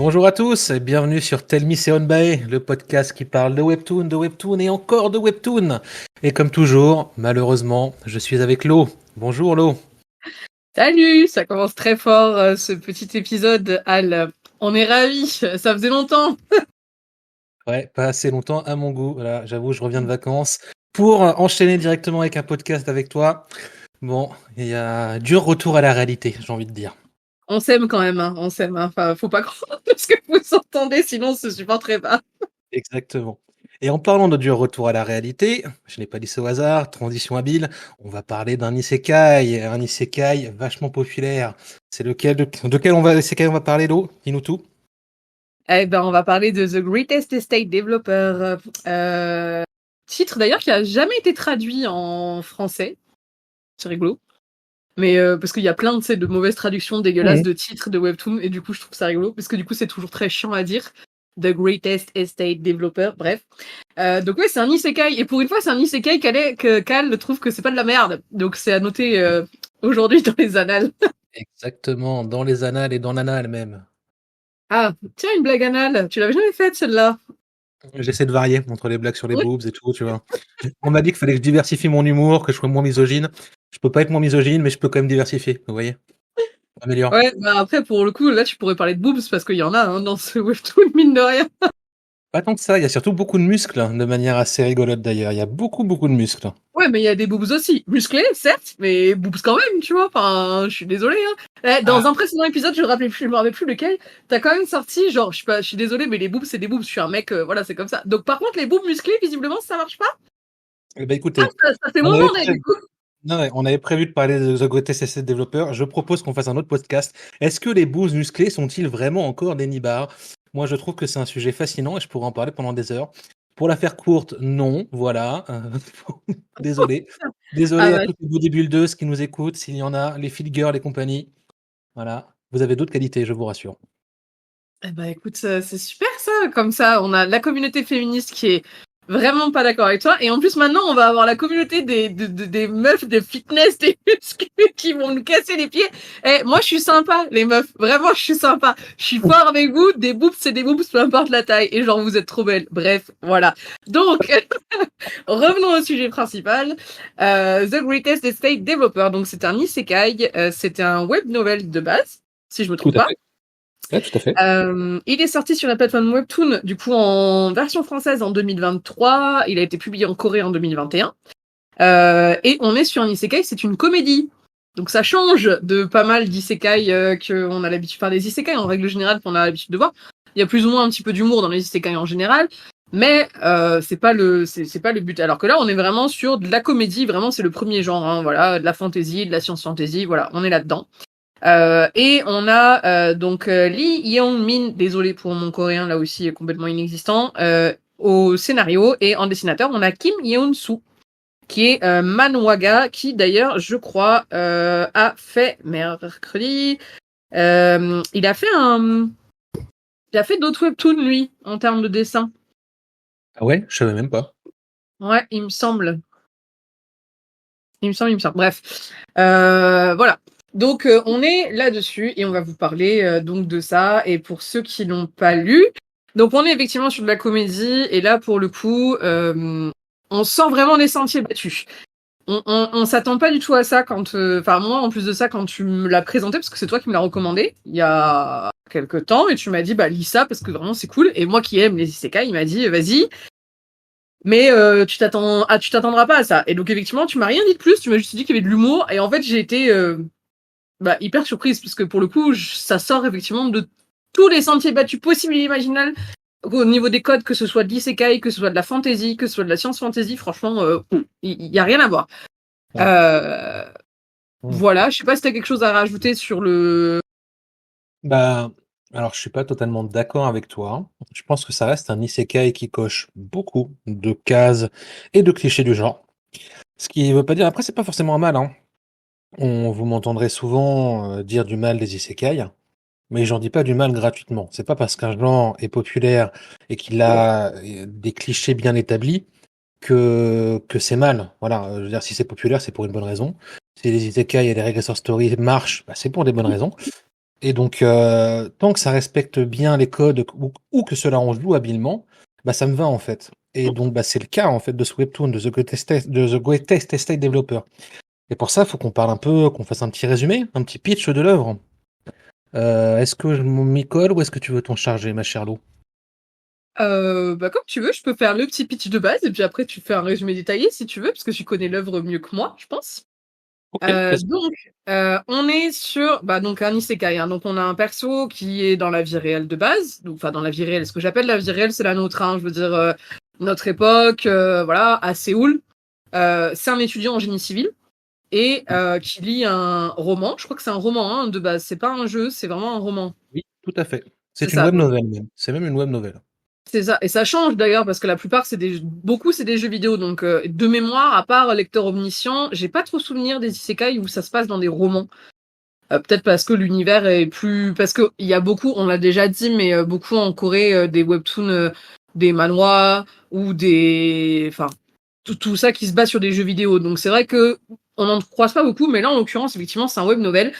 Bonjour à tous et bienvenue sur Tell Me C'est On By, le podcast qui parle de Webtoon et encore de Webtoon. Et comme toujours, malheureusement, je suis avec Lo. Bonjour Lo. Salut, ça commence très fort ce petit épisode, Al. On est ravis, ça faisait longtemps. Ouais, pas assez longtemps à mon goût. Voilà, j'avoue, je reviens de vacances pour enchaîner directement avec un podcast avec toi. Bon, il y a un dur retour à la réalité, j'ai envie de dire. On s'aime quand même, hein, on s'aime. Hein. Enfin, faut pas croire ce que vous entendez, sinon on se supporterait pas. Exactement. Et en parlant de dur retour à la réalité, je n'ai pas dit ça au hasard, transition habile, on va parler d'un isekai vachement populaire. C'est lequel, de quel isekai on va parler, Lo? Dis-nous tout. Eh ben, on va parler de The Greatest Estate Developer. Titre d'ailleurs qui a jamais été traduit en français. C'est rigolo. Mais parce qu'il y a plein de mauvaises traductions dégueulasses de titres de webtoon, et du coup je trouve ça rigolo, parce que du coup c'est toujours très chiant à dire. The Greatest Estate Developer, bref. Donc ouais, c'est un isekai, et pour une fois c'est un isekai que Cal trouve que c'est pas de la merde. Donc c'est à noter aujourd'hui dans les annales. Exactement, dans les annales et dans l'anal même. Ah, tiens, une blague anale, tu l'avais jamais faite celle-là. J'essaie de varier entre les blagues sur les boobs et tout, tu vois. On m'a dit qu'il fallait que je diversifie mon humour, que je sois moins misogyne. Je peux pas être moins misogyne, mais je peux quand même diversifier, vous voyez? On améliore. Ouais, bah après pour le coup, là tu pourrais parler de boobs, parce qu'il y en a hein, dans ce webtoon, mine de rien. Pas tant que ça, il y a surtout beaucoup de muscles, de manière assez rigolote d'ailleurs. Il y a beaucoup, beaucoup de muscles. Ouais, mais il y a des boobs aussi. Musclés, certes, mais boobs quand même, tu vois. Enfin, je suis désolée. Hein. Dans Ah, un précédent épisode, je me rappelle plus lequel, t'as quand même sorti, genre, je suis désolée, mais les boobs, c'est des boobs. Je suis un mec, voilà, c'est comme ça. Donc, par contre, les boobs musclés, visiblement, ça marche pas. eh ben écoutez, Ça fait on mon avait journée, prévu. du coup. Non, ouais, on avait prévu de parler de The Greatest Essay Developer. Je propose qu'on fasse un autre podcast. Est-ce que les boobs musclés sont-ils vraiment encore des nibards? Moi, je trouve que c'est un sujet fascinant et je pourrais en parler pendant des heures. Pour la faire courte, non, voilà. Désolé. Ah Désolé à bah, toutes les bodybuildeuses qui nous écoutent, s'il y en a, les fit girls et compagnie. Voilà. Vous avez d'autres qualités, je vous rassure. eh bah, écoute, c'est super ça. Comme ça, on a la communauté féministe qui est vraiment pas d'accord avec toi. Et en plus, maintenant, on va avoir la communauté des meufs de fitness, des muscles qui vont nous casser les pieds. Eh, moi, je suis sympa, les meufs. Vraiment, je suis sympa. Je suis fort avec vous. Des boobs, c'est des boobs, peu importe la taille. Et genre, vous êtes trop belles. Bref, voilà. Donc, revenons au sujet principal. The Greatest Estate Developer. Donc, c'est un isekai. C'était un web novel de base, si je me Tout trompe à pas. fait. Ouais, tout à fait. Il est sorti sur la plateforme Webtoon, du coup en version française en 2023. Il a été publié en Corée en 2021. Et on est sur un isekai, c'est une comédie. Donc ça change de pas mal d'isekai qu'on a l'habitude, enfin des isekai en règle générale qu'on a l'habitude de voir. Il y a plus ou moins un petit peu d'humour dans les isekai en général, mais c'est pas le but. Alors que là, on est vraiment sur de la comédie, vraiment c'est le premier genre, hein, voilà, de la fantasy, de la science fantasy, voilà, on est là-dedans. Et on a donc Lee Yeon-min, désolé pour mon coréen là aussi complètement inexistant, au scénario, et en dessinateur on a Kim Yeon-soo qui est manhwaga, qui d'ailleurs je crois a fait mercredi, il a fait d'autres webtoons lui en termes de dessin. Ah ouais, je savais même pas. Ouais, il me semble. Bref, voilà. Donc on est là-dessus et on va vous parler donc de ça. Et pour ceux qui l'ont pas lu, donc on est effectivement sur de la comédie et là pour le coup, on sent vraiment les sentiers battus. On s'attend pas du tout à ça quand, enfin moi en plus de ça quand tu me l'as présenté parce que c'est toi qui me l'as recommandé il y a quelques temps et tu m'as dit bah lis ça parce que vraiment c'est cool et moi qui aime les isekai il m'a dit vas-y mais tu t'attendras pas à ça. Et donc effectivement, tu m'as rien dit de plus, tu m'as juste dit qu'il y avait de l'humour. Et en fait, j'ai été hyper surprise, parce que pour le coup, ça sort effectivement de tous les sentiers battus possibles et imaginables au niveau des codes, que ce soit de l'isekai, que ce soit de la fantasy, que ce soit de la science fantasy. Franchement, il y a rien à voir. Ouais. Euh, Hmm. voilà, je sais pas si t'as quelque chose à rajouter sur le... Bah, alors je suis pas totalement d'accord avec toi. Je pense que ça reste un isekai qui coche beaucoup de cases et de clichés du genre. Ce qui veut pas dire, après c'est pas forcément un mal, hein. Vous m'entendrez souvent dire du mal des isekai, mais j'en dis pas du mal gratuitement. C'est pas parce qu'un genre est populaire et qu'il a des clichés bien établis que c'est mal. Voilà, je veux dire, si c'est populaire, c'est pour une bonne raison. Si les isekai et les regressor stories marchent, bah, c'est pour des bonnes raisons. Et donc, tant que ça respecte bien les codes ou que cela en joue habilement, bah, ça me va en fait. Et donc, bah, c'est le cas en fait de ce webtoon de The Greatest Estate Developer. Et pour ça, il faut qu'on parle un peu, qu'on fasse un petit résumé, un petit pitch de l'œuvre. Est-ce que je m'y colle ou est-ce que tu veux t'en charger, ma chère Lou? Bah, comme tu veux, je peux faire le petit pitch de base et puis après tu fais un résumé détaillé si tu veux, parce que tu connais l'œuvre mieux que moi, je pense. Ok, Donc, on est sur donc un isekai, hein. Donc on a un perso qui est dans la vie réelle de base, donc enfin dans la vie réelle. Ce que j'appelle la vie réelle, c'est la nôtre, hein. Je veux dire notre époque, voilà, à Séoul. C'est un étudiant en génie civil et qui lit un roman. Je crois que c'est un roman, hein, de base. C'est pas un jeu, c'est vraiment un roman. oui, tout à fait. C'est C'est une ça. web Donc novel même. C'est même une web novel. c'est ça. Et ça change d'ailleurs parce que la plupart beaucoup c'est des jeux vidéo. Donc de mémoire, à part Lecteur Omniscient, j'ai pas trop souvenir des isekai où ça se passe dans des romans. Peut-être parce que l'univers est plus... Parce qu'il y a beaucoup, on l'a déjà dit, mais beaucoup en Corée, des webtoons, des manhwas ou des... Enfin, tout ça qui se base sur des jeux vidéo. Donc c'est vrai que on n'en croise pas beaucoup, mais là, en l'occurrence, effectivement, c'est un web novel.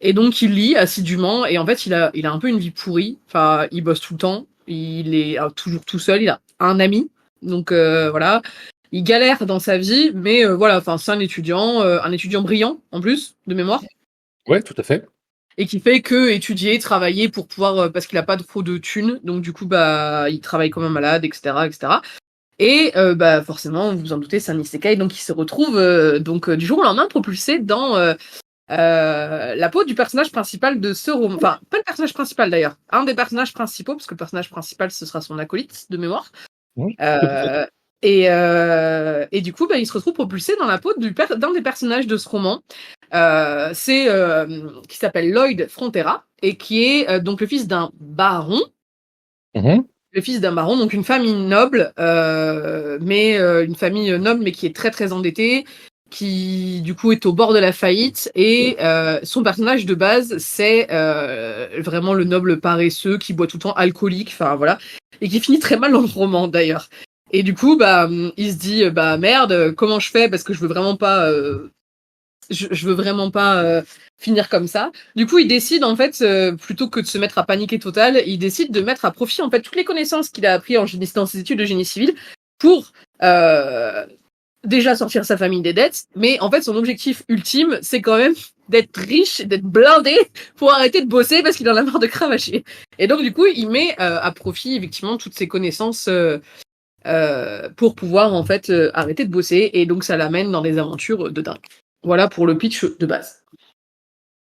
Et donc, il lit assidûment. Et en fait, il a un peu une vie pourrie. Enfin, il bosse tout le temps. Il est toujours tout seul. Il a un ami. Donc, voilà. Il galère dans sa vie, mais voilà, enfin, c'est un étudiant brillant, en plus, de mémoire Ouais, tout à fait. et qui fait que étudier, travailler pour pouvoir parce qu'il a pas trop de thunes, donc du coup bah il travaille comme un malade, etc., etc. Et bah forcément, vous vous en doutez, c'est un isekai, donc il se retrouve du jour au lendemain propulsé dans la peau du personnage principal de ce roman. Enfin, pas le personnage principal d'ailleurs, un des personnages principaux, parce que le personnage principal ce sera son acolyte de mémoire. Oui, tout à fait. Euh, et du coup, bah, il se retrouve propulsé dans la peau d'un des personnages de ce roman, qui s'appelle Lloyd Frontera, et qui est donc le fils d'un baron. Mhm. Le fils d'un baron, donc une famille noble, mais une famille noble, mais qui est très très endettée, qui du coup est au bord de la faillite. Et son personnage de base, c'est vraiment le noble paresseux qui boit tout le temps, alcoolique, enfin voilà, et qui finit très mal dans le roman d'ailleurs. Et du coup, bah, il se dit, bah merde, comment je fais parce que je veux vraiment pas, je veux vraiment pas finir comme ça. Du coup, il décide en fait, plutôt que de se mettre à paniquer total, il décide de mettre à profit en fait toutes les connaissances qu'il a appris dans ses études de génie civil pour déjà sortir sa famille des dettes. Mais en fait, son objectif ultime, c'est quand même d'être riche, d'être blindé pour arrêter de bosser parce qu'il en a marre de cravacher. Et donc, du coup, il met à profit effectivement toutes ses connaissances pour pouvoir en fait arrêter de bosser. Et donc, ça l'amène dans des aventures de dingue. Voilà pour le pitch de base.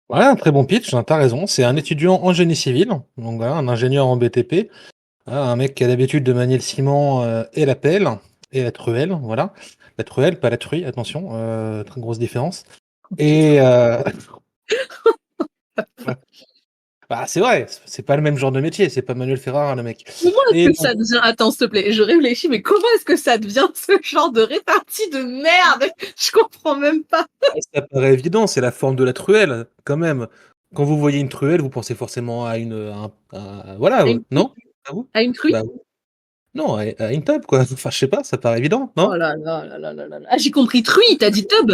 Ouais, un très bon pitch, hein, t'as raison. C'est un étudiant en génie civil, donc voilà, un ingénieur en BTP, hein, un mec qui a l'habitude de manier le ciment et la pelle et la truelle, voilà. La truelle, pas la truie, attention, très grosse différence. Et bah, c'est vrai, c'est pas le même genre de métier, c'est pas Manuel Ferrara, le mec. Comment Et est-ce que donc, ça devient... Attends, s'il te plaît, je réfléchis, mais comment est-ce que ça devient ce genre de répartie de merde? Je comprends même pas. ça paraît évident, c'est la forme de la truelle, quand même. Quand vous voyez une truelle, vous pensez forcément à voilà, À une, non? À vous? à une truie? Bah non, à une table, quoi. Enfin, je sais pas, ça paraît évident, Oh non? là là là là là là là. Ah, j'ai compris truie, t'as dit tub.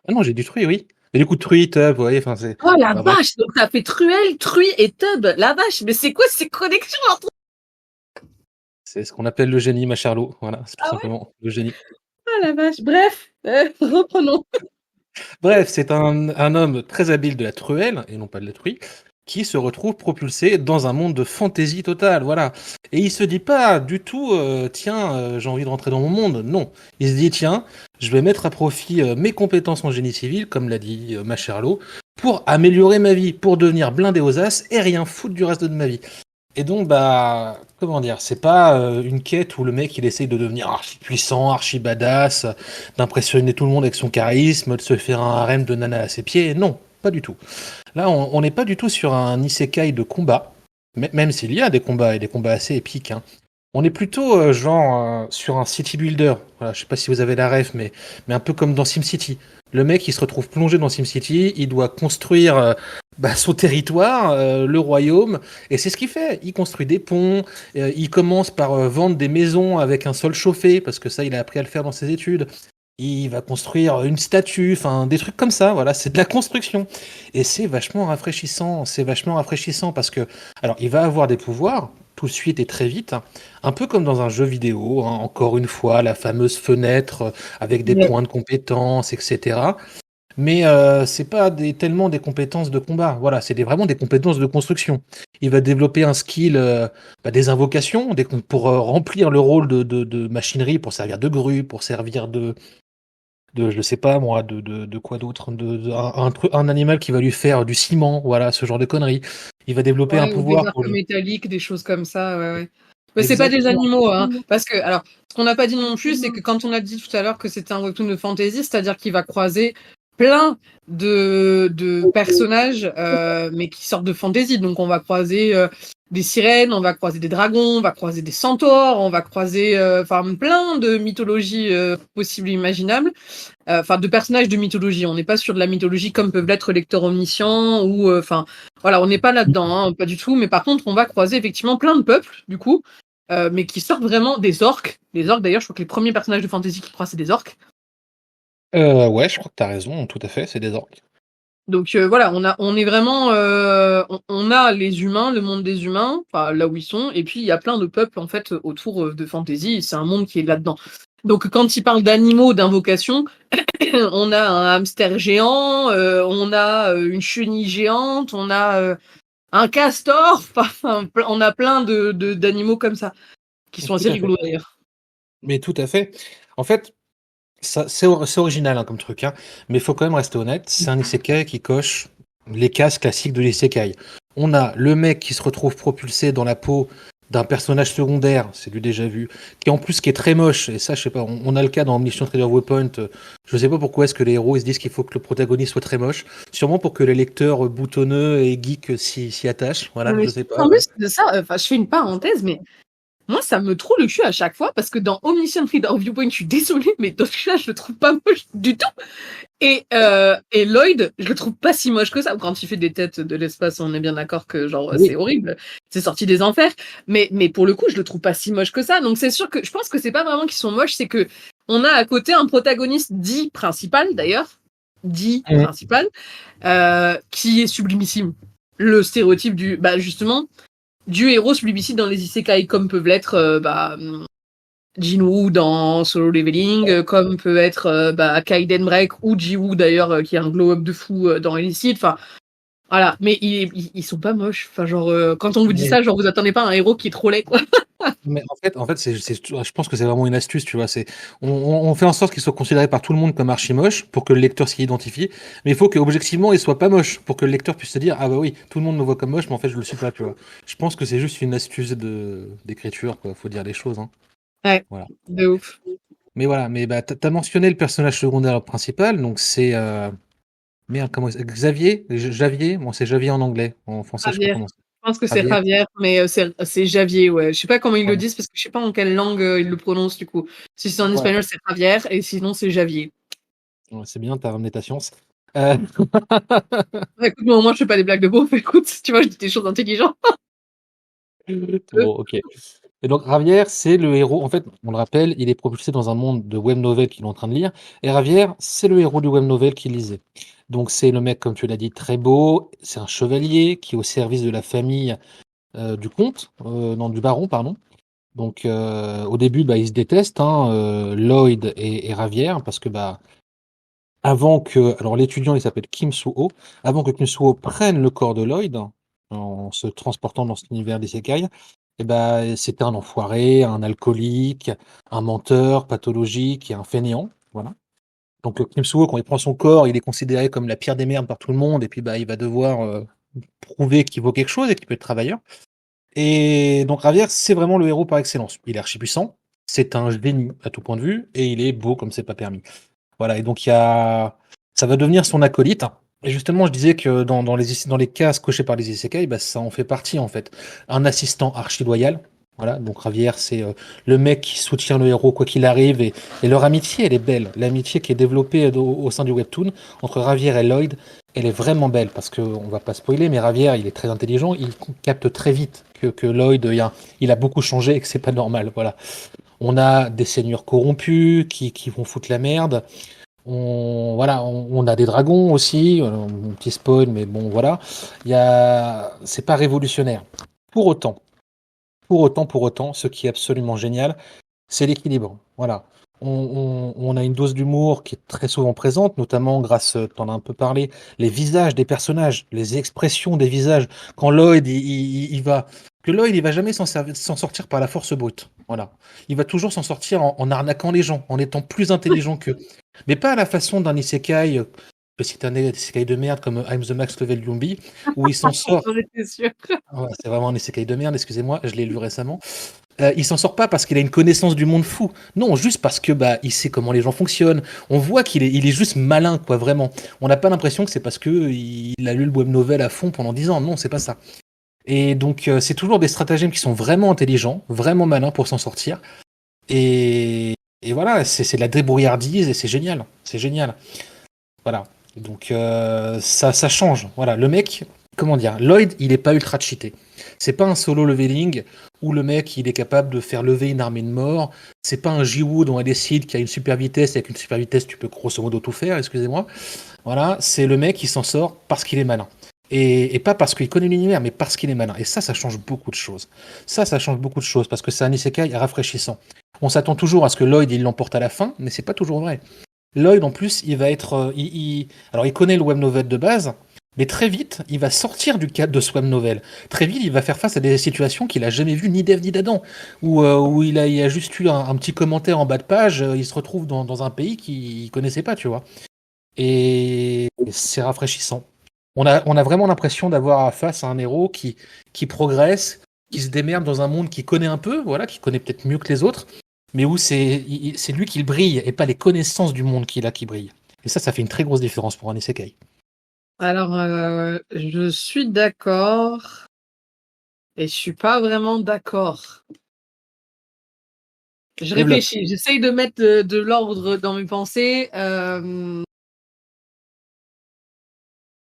Ah non, j'ai du truie, oui. Mais du coup, truie, tub, vous voyez, enfin, c'est. Oh la Bah, bref, vache, donc t'as fait truelle, truie et tub. La vache, mais c'est quoi ces connexions entre... c'est ce qu'on appelle le génie, ma Charlot. Voilà, c'est tout Ah ouais? simplement le génie. Oh la vache. Bref, reprenons. Bref, c'est un homme très habile de la truelle, et non pas de la truie, qui se retrouve propulsé dans un monde de fantaisie totale, voilà. Et il se dit pas du tout, tiens, j'ai envie de rentrer dans mon monde. Non, il se dit, tiens, je vais mettre à profit mes compétences en génie civil, comme l'a dit ma Charlot, pour améliorer ma vie, pour devenir blindé aux as et rien foutre du reste de ma vie. Et donc, bah, comment dire, c'est pas une quête où le mec il essaye de devenir archi puissant, archi badass, d'impressionner tout le monde avec son charisme, de se faire un harem de nana à ses pieds. Non, pas du tout. Là, on n'est pas du tout sur un isekai de combat, même s'il y a des combats et des combats assez épiques, hein. On est plutôt sur un city builder. Voilà, je sais pas si vous avez la ref, mais un peu comme dans SimCity. Le mec, il se retrouve plongé dans SimCity, il doit construire son territoire, le royaume, et c'est ce qu'il fait. Il construit des ponts, il commence par vendre des maisons avec un sol chauffé, parce que ça, il a appris à le faire dans ses études. il va construire une statue, enfin des trucs comme ça, voilà, c'est de la construction. Et c'est vachement rafraîchissant parce que, alors il va avoir des pouvoirs tout de suite et très vite, hein, un peu comme dans un jeu vidéo, hein, encore une fois, la fameuse fenêtre avec des Ouais. points de compétence, etc. Mais c'est pas tellement des compétences de combat, voilà, c'est vraiment des compétences de construction. Il va développer un skill, des invocations, pour remplir le rôle de machinerie, pour servir de grue, pour servir je sais pas moi, de quoi d'autre, un animal qui va lui faire du ciment, voilà, ce genre de conneries. Il va développer un Ouais, ou des pouvoir arcs pour lui. métalliques, des choses comme ça, ouais, ouais. Mais c'est pas des Exactement. animaux, hein. Parce que, alors, ce qu'on n'a pas dit non plus, c'est que quand on a dit tout à l'heure que c'était un webtoon de fantasy, c'est-à-dire qu'il va croiser plein de personnages, mais qui sortent de fantasy. Donc, on va croiser des sirènes, on va croiser des dragons, on va croiser des centaures, on va croiser, enfin, plein de mythologies possibles et imaginables. Enfin, de personnages de mythologie. On n'est pas sur de la mythologie comme peuvent l'être Lecteur Omniscient ou, enfin, voilà, on n'est pas là-dedans, hein, pas du tout. Mais par contre, on va croiser effectivement plein de peuples, du coup, mais qui sortent vraiment des orques. Les orques, d'ailleurs, je crois que les premiers personnages de fantasy qui croisent, c'est des orques. Ouais, je crois que t'as raison, tout à fait, c'est des orques. Donc voilà, on est vraiment, on a les humains, le monde des humains, enfin là où ils sont, et puis il y a plein de peuples en fait autour de fantasy. C'est un monde qui est là-dedans. Donc quand il parle d'animaux, d'invocation, on a un hamster géant, on a une chenille géante, on a un castor, enfin, on a plein d'animaux comme ça, qui sont Tout assez à fait. rigolos d'ailleurs. Mais tout à fait. En fait, ça, c'est original, hein, comme truc, hein, mais il faut quand même rester honnête. C'est un isekai qui coche les cases classiques de l'isekai. On a le mec qui se retrouve propulsé dans la peau d'un personnage secondaire, c'est du déjà vu, qui en plus qui est très moche. Et ça, je sais pas, on a le cas dans Mission Trader Waypoint. Je sais pas pourquoi est-ce que les héros ils se disent qu'il faut que le protagoniste soit très moche. Sûrement pour que les lecteurs boutonneux et geeks s'y attachent. Voilà, Mais je sais pas. en plus de ça, enfin, je fais une parenthèse, mais moi, ça me trouve le cul à chaque fois parce que dans Omniscient Reader Viewpoint, je suis désolée, mais dans celui-là, je le trouve pas moche du tout. Et Lloyd, je le trouve pas si moche que ça. Quand il fait des têtes de l'espace, on est bien d'accord que genre c'est Oui. horrible, c'est sorti des enfers. Mais pour le coup, je le trouve pas si moche que ça. Donc c'est sûr que je pense que c'est pas vraiment qu'ils sont moches, c'est que on a à côté un protagoniste dit principal d'ailleurs, dit Mm. principal, qui est sublimissime. Le stéréotype du, bah justement, du héros sublimissime dans les isekai comme peuvent l'être, Jinwoo dans Solo Leveling, comme peut être Kaiden Break ou Jiwoo d'ailleurs, qui a un glow-up de fou dans Illicit. Enfin, voilà. Mais ils sont pas moches. Enfin, genre, quand on vous dit Mais ça, genre, vous attendez pas un héros qui est trop laid, quoi. Mais en fait, je pense que c'est vraiment une astuce, tu vois. On fait en sorte qu'il soit considéré par tout le monde comme archi moche pour que le lecteur s'y identifie. Mais il faut qu'objectivement, il soit pas moche pour que le lecteur puisse se dire, ah bah oui, tout le monde me voit comme moche, mais en fait, je le suis pas, tu vois. Je pense que c'est juste une astuce d'écriture, quoi. Faut dire les choses, hein. Ouais, Voilà. de ouf. Mais voilà, mais bah, t'as mentionné le personnage secondaire principal, donc c'est, merde, Xavier? Javier? Bon, c'est Javier en anglais. En français, je sais pas Javier. comment c'est. Je pense que c'est Javier. Javier, mais c'est Javier, ouais. Je sais pas comment ils le Voilà. disent parce que je sais pas en quelle langue ils le prononcent du coup. Si c'est en Ouais. espagnol, c'est Javier, et sinon c'est Javier. Ouais, c'est bien, t'as ramené ta science. Euh, Ouais, écoute, moi, au moins, je fais pas des blagues de beauf. Écoute, tu vois, je dis des choses intelligentes. Bon, ok. Et donc, Ravière, c'est le héros. En fait, on le rappelle, il est propulsé dans un monde de web novel qu'il est en train de lire. Et Ravière, c'est le héros du web novel qu'il lisait. Donc, c'est le mec, comme tu l'as dit, très beau. C'est un chevalier qui est au service de la famille du comte, non, du baron, pardon. Donc, au début, bah, ils se détestent, hein, Lloyd et Ravière, parce que, bah, avant que. Alors, l'étudiant, il s'appelle Kim Soo-ho. Avant que Kim Soo-ho prenne le corps de Lloyd, en se transportant dans cet univers d'isekai, eh ben, c'était un enfoiré, un alcoolique, un menteur pathologique et un fainéant. Voilà. Donc, Kim Soo-ho, quand il prend son corps, il est considéré comme la pire des merdes par tout le monde, et puis bah, il va devoir prouver qu'il vaut quelque chose et qu'il peut être travailleur. Et donc, Ravière, c'est vraiment le héros par excellence. Il est archi puissant, c'est un génie à tout point de vue, et il est beau comme c'est pas permis. Voilà, et donc ça va devenir son acolyte. Et justement, je disais que dans les cases cochées par les isekai, bah, ça en fait partie en fait. Un assistant archi loyal. Voilà, donc Ravière, c'est le mec qui soutient le héros quoi qu'il arrive. Et leur amitié, elle est belle. L'amitié qui est développée au sein du webtoon entre Ravière et Lloyd, elle est vraiment belle parce que on va pas spoiler, mais Ravière, il est très intelligent. Il capte très vite que Lloyd, il a beaucoup changé et que c'est pas normal. Voilà. On a des seigneurs corrompus qui vont foutre la merde. On a des dragons aussi. Un petit spoil, mais bon, voilà. C'est pas révolutionnaire. Pour autant, ce qui est absolument génial, c'est l'équilibre. Voilà. On a une dose d'humour qui est très souvent présente, notamment grâce, t'en as un peu parlé, les visages des personnages, les expressions des visages. Quand Lloyd, il va, que Lloyd, il va jamais s'en sortir par la force brute. Voilà. Il va toujours s'en sortir en arnaquant les gens, en étant plus intelligent qu'eux. Mais pas à la façon d'un isekai, c'est un isekai de merde comme I'm the Max Level Yumbi, où il s'en sort. J'en étais sûre. Ouais, c'est vraiment un isekai de merde, excusez-moi, je l'ai lu récemment. Il s'en sort pas parce qu'il a une connaissance du monde fou. Non, juste parce que il sait comment les gens fonctionnent. On voit il est juste malin, quoi, vraiment. On n'a pas l'impression que c'est parce que il a lu le web novel à fond pendant 10 ans. Non, c'est pas ça. Et donc, c'est toujours des stratagèmes qui sont vraiment intelligents, vraiment malins pour s'en sortir. Et, et voilà, c'est de la débrouillardise et c'est génial. C'est génial. Voilà. Donc, ça change. Voilà, le mec, comment dire, Lloyd, il est pas ultra cheaté. C'est pas un solo leveling où le mec, il est capable de faire lever une armée de morts. C'est pas un Jiwoo dont elle décide qu'il a une super vitesse et avec une super vitesse, tu peux grosso modo tout faire, excusez-moi. Voilà, c'est le mec qui s'en sort parce qu'il est malin. Et pas parce qu'il connaît l'univers, mais parce qu'il est malin. Et ça change beaucoup de choses. Ça change beaucoup de choses parce que c'est un isekai rafraîchissant. On s'attend toujours à ce que Lloyd, il l'emporte à la fin, mais c'est pas toujours vrai. Lloyd, en plus, il va être. Alors, il connaît le web novel de base, mais très vite, il va sortir du cadre de ce web novel. Très vite, il va faire face à des situations qu'il a jamais vues, ni d'Ève ni d'Adam, où il a juste eu un petit commentaire en bas de page, il se retrouve dans un pays qu'il connaissait pas, tu vois. Et c'est rafraîchissant. On a vraiment l'impression d'avoir face à un héros qui progresse, qui se démerde dans un monde qu'il connaît un peu, voilà, qui connaît peut-être mieux que les autres, mais où c'est lui qui brille et pas les connaissances du monde qu'il a qui brillent. Et ça fait une très grosse différence pour un isekai. Alors, je suis d'accord et je suis pas vraiment d'accord. Je Développe. réfléchis, j'essaye de mettre de l'ordre dans mes pensées.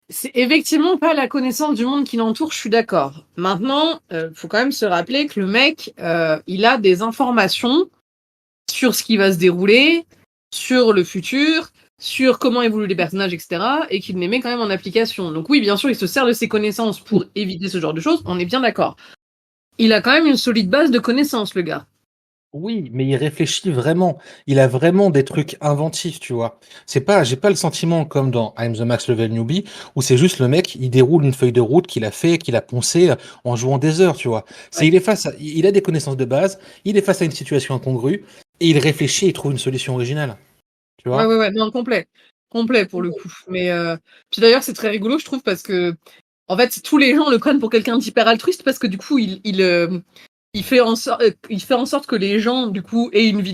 C'est effectivement pas la connaissance du monde qui l'entoure, je suis d'accord. Maintenant, faut quand même se rappeler que le mec, il a des informations sur ce qui va se dérouler, sur le futur, sur comment évoluent les personnages, etc., et qu'il les met quand même en application. Donc oui, bien sûr, il se sert de ses connaissances pour éviter ce genre de choses, on est bien d'accord. Il a quand même une solide base de connaissances, le gars. Oui, mais il réfléchit vraiment. Il a vraiment des trucs inventifs, tu vois. J'ai pas le sentiment comme dans I'm the Max Level Newbie, où c'est juste le mec, il déroule une feuille de route qu'il a poncé en jouant des heures, tu vois. Ouais. Il a des connaissances de base, il est face à une situation incongrue, et il réfléchit et il trouve une solution originale, tu vois. Ouais, non, complet. Complet pour le coup. Mais puis d'ailleurs, c'est très rigolo, je trouve, parce que en fait, tous les gens le prennent pour quelqu'un d'hyper altruiste parce que du coup, il fait en sorte que les gens, du coup, aient une vie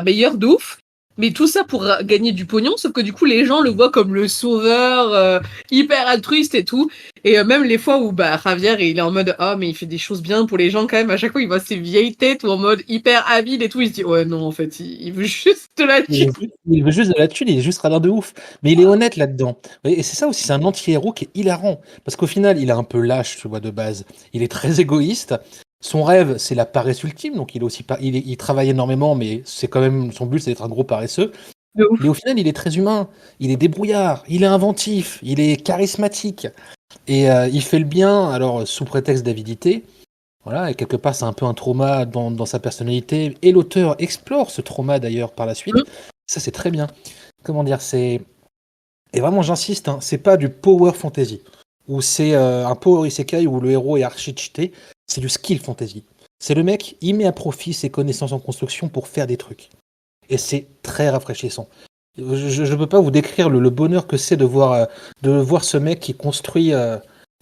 meilleure de ouf. Mais tout ça pour gagner du pognon, sauf que du coup, les gens le voient comme le sauveur, hyper altruiste et tout. Et même les fois où Javier, il est en mode ah mais il fait des choses bien pour les gens quand même. À chaque fois, il voit ses vieilles têtes ou en mode hyper habile et tout. Il se dit ouais non en fait, il veut juste de la thune. Il veut juste de la thune, il est juste radin de ouf. Mais il est honnête là-dedans. Et c'est ça aussi, c'est un anti-héros qui est hilarant. Parce qu'au final, il est un peu lâche, tu vois, de base. Il est très égoïste. Son rêve, c'est la paresse ultime. Donc il est aussi pas, il travaille énormément, mais c'est quand même, son but, c'est d'être un gros paresseux. De ouf. Mais au final, il est très humain. Il est débrouillard. Il est inventif. Il est charismatique. Et il fait le bien, alors sous prétexte d'avidité. Voilà, et quelque part, c'est un peu un trauma dans sa personnalité. Et l'auteur explore ce trauma d'ailleurs par la suite. Ça, c'est très bien. Comment dire, c'est. Et vraiment, j'insiste, hein, c'est pas du power fantasy. Ou c'est un power isekai où le héros est archi cheaté. C'est du skill fantasy. C'est le mec, il met à profit ses connaissances en construction pour faire des trucs. Et c'est très rafraîchissant. Je ne peux pas vous décrire le bonheur que c'est de voir ce mec qui construit.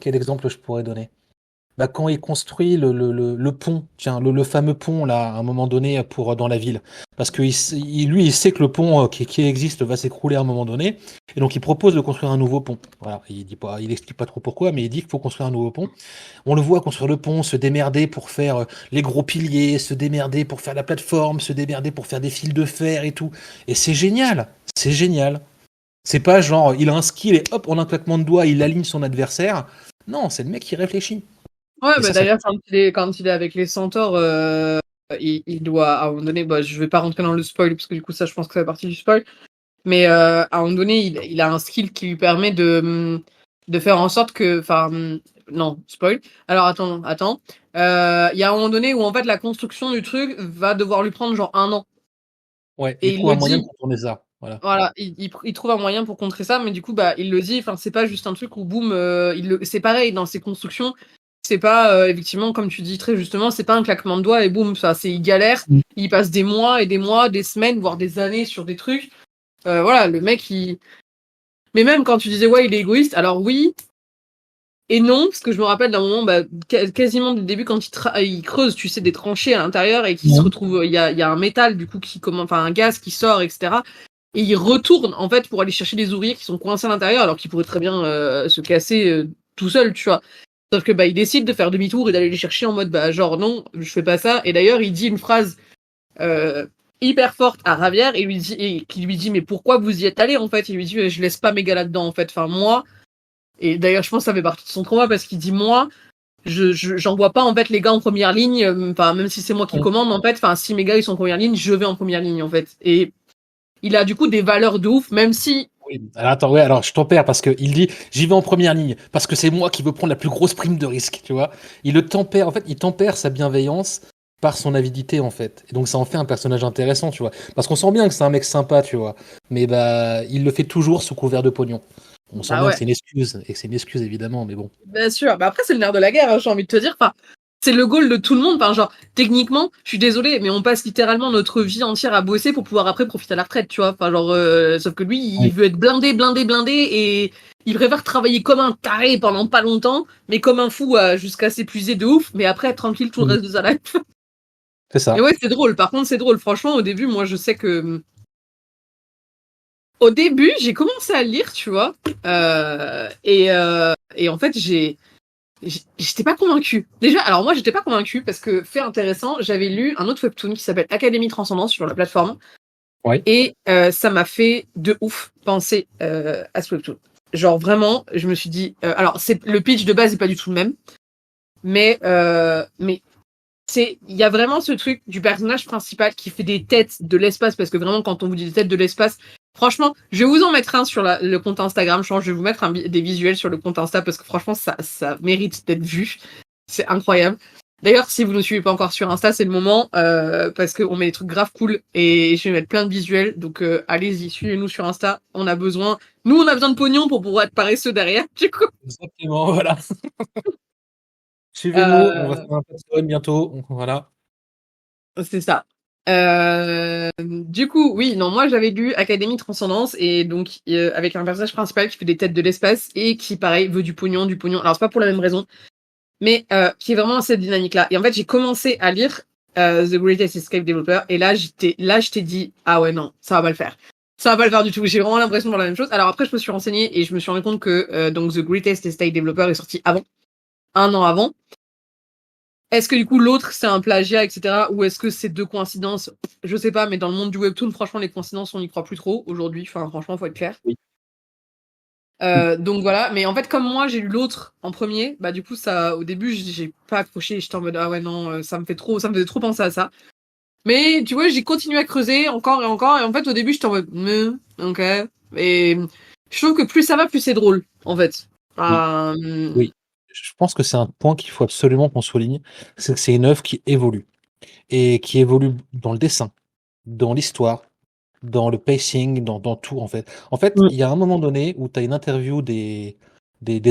Quel exemple je pourrais donner? Quand il construit le pont, tiens, le fameux pont là, à un moment donné pour dans la ville, parce que lui, il sait que le pont qui existe va s'écrouler à un moment donné, et donc il propose de construire un nouveau pont. Voilà, il explique pas trop pourquoi, mais il dit qu'il faut construire un nouveau pont. On le voit construire le pont, se démerder pour faire les gros piliers, se démerder pour faire la plateforme, se démerder pour faire des fils de fer et tout, et c'est génial, c'est génial. C'est pas genre il a un skill et hop, en un claquement de doigts, il aligne son adversaire. Non, c'est le mec qui réfléchit. Ouais, Et ça, d'ailleurs, quand il est avec les centaures, il doit, à un moment donné, je vais pas rentrer dans le spoil, parce que du coup, ça, je pense que ça fait partie du spoil. Mais à un moment donné, il a un skill qui lui permet de faire en sorte que... Enfin, non, spoil. Alors, attends. Il y a un moment donné où, en fait, la construction du truc va devoir lui prendre genre 1 an. Ouais, Et il il trouve un le moyen de dit. contourner ça. Voilà. Voilà, il trouve un moyen pour contrer ça, mais du coup, il le dit, enfin, c'est pas juste un truc où, boum, c'est pareil, dans ses constructions, c'est pas, effectivement, comme tu dis très justement, c'est pas un claquement de doigts et boum, ça, il galère, il passe des mois et des mois, des semaines, voire des années sur des trucs. Voilà, le mec, mais même quand tu disais, ouais, il est égoïste, alors oui et non, parce que je me rappelle d'un moment, quasiment dès le début, quand il creuse, tu sais, des tranchées à l'intérieur et qu'il se retrouve, il y a un métal, du coup, enfin, un gaz qui sort, etc. Et il retourne, en fait, pour aller chercher les ouvriers qui sont coincés à l'intérieur, alors qu'il pourrait très bien se casser tout seul, tu vois. Sauf que, il décide de faire demi-tour et d'aller les chercher en mode, genre, non, je fais pas ça. Et d'ailleurs, il dit une phrase hyper forte à Ravière qui lui dit, mais pourquoi vous y êtes allé, en fait? Il lui dit, je laisse pas mes gars là-dedans, en fait. Enfin, moi, et d'ailleurs, je pense que ça fait partie de son trauma parce qu'il dit, moi, j'envoie pas, en fait, les gars en première ligne, enfin, même si c'est moi qui commande, en fait, enfin, si mes gars, ils sont en première ligne, je vais en première ligne, en fait. Et il a du coup des valeurs de ouf, même si. Oui. Alors attends, ouais, alors je tempère parce qu'il dit j'y vais en première ligne parce que c'est moi qui veux prendre la plus grosse prime de risque, tu vois. Il le tempère, en fait, il tempère sa bienveillance par son avidité en fait. Et donc ça en fait un personnage intéressant, tu vois. Parce qu'on sent bien que c'est un mec sympa, tu vois. Mais il le fait toujours sous couvert de pognon. On sent bien que c'est une excuse et que c'est une excuse évidemment, mais bon. Bien sûr. Après c'est le nerf de la guerre, hein, j'ai envie de te dire. Enfin, c'est le goal de tout le monde. Enfin, genre, techniquement, je suis désolée, mais on passe littéralement notre vie entière à bosser pour pouvoir après profiter à la retraite, tu vois. Enfin, genre, sauf que lui, il veut être blindé et il préfère travailler comme un taré pendant pas longtemps, mais comme un fou jusqu'à s'épuiser de ouf, mais après être tranquille tout le reste de sa life. C'est ça. Mais ouais, c'est drôle. Par contre, c'est drôle. Franchement, au début, moi, je sais que. Au début, j'ai commencé à lire, tu vois. Et en fait, j'étais pas convaincue. Déjà, alors moi, j'étais pas convaincue parce que, fait intéressant, j'avais lu un autre webtoon qui s'appelle Académie Transcendance sur la plateforme. Ouais. Et ça m'a fait de ouf penser à ce webtoon. Genre vraiment, je me suis dit. Alors, le pitch de base n'est pas du tout le même. Mais il y a vraiment ce truc du personnage principal qui fait des têtes de l'espace, parce que vraiment, quand on vous dit des têtes de l'espace, franchement, je vais vous en mettre un sur le compte Instagram. Je vais vous mettre des visuels sur le compte Insta, parce que franchement, ça mérite d'être vu. C'est incroyable. D'ailleurs, si vous ne nous suivez pas encore sur Insta, c'est le moment, parce qu'on met des trucs grave cool, et je vais mettre plein de visuels. Donc, allez-y, suivez-nous sur Insta. On a besoin de pognon pour pouvoir être paresseux derrière, du coup. Exactement, voilà. Suivez-nous, on va faire un Patreon bientôt, voilà. C'est ça. Du coup, oui, non, moi j'avais lu Académie Transcendance et donc avec un personnage principal qui fait des têtes de l'espace et qui, pareil, veut du pognon, du pognon. Alors c'est pas pour la même raison, mais qui est vraiment cette dynamique-là. Et en fait, j'ai commencé à lire The Greatest Escape Developer et là, je t'ai dit, ah ouais, non, ça va pas le faire. Ça va pas le faire du tout. J'ai vraiment l'impression de voir la même chose. Alors après, je me suis renseignée et je me suis rendu compte que donc The Greatest Escape Developer est sorti avant, 1 an avant. Est-ce que du coup l'autre c'est un plagiat, etc. Ou est-ce que c'est deux coïncidences? Je sais pas, mais dans le monde du webtoon, franchement, les coïncidences, on n'y croit plus trop aujourd'hui. Enfin, franchement, faut être clair. Oui. Donc voilà, mais en fait, comme moi j'ai lu l'autre en premier, du coup, ça, au début, j'ai pas accroché. J'étais en mode, ah ouais, non, ça me faisait trop penser à ça. Mais tu vois, j'ai continué à creuser encore et encore. Et en fait, au début, j'étais en mode, ok. Et je trouve que plus ça va, plus c'est drôle, en fait. Oui. Oui. Je pense que c'est un point qu'il faut absolument qu'on souligne, c'est que c'est une œuvre qui évolue. Et qui évolue dans le dessin, dans l'histoire, dans le pacing, dans tout en fait. En fait, il y a un moment donné où tu as une interview des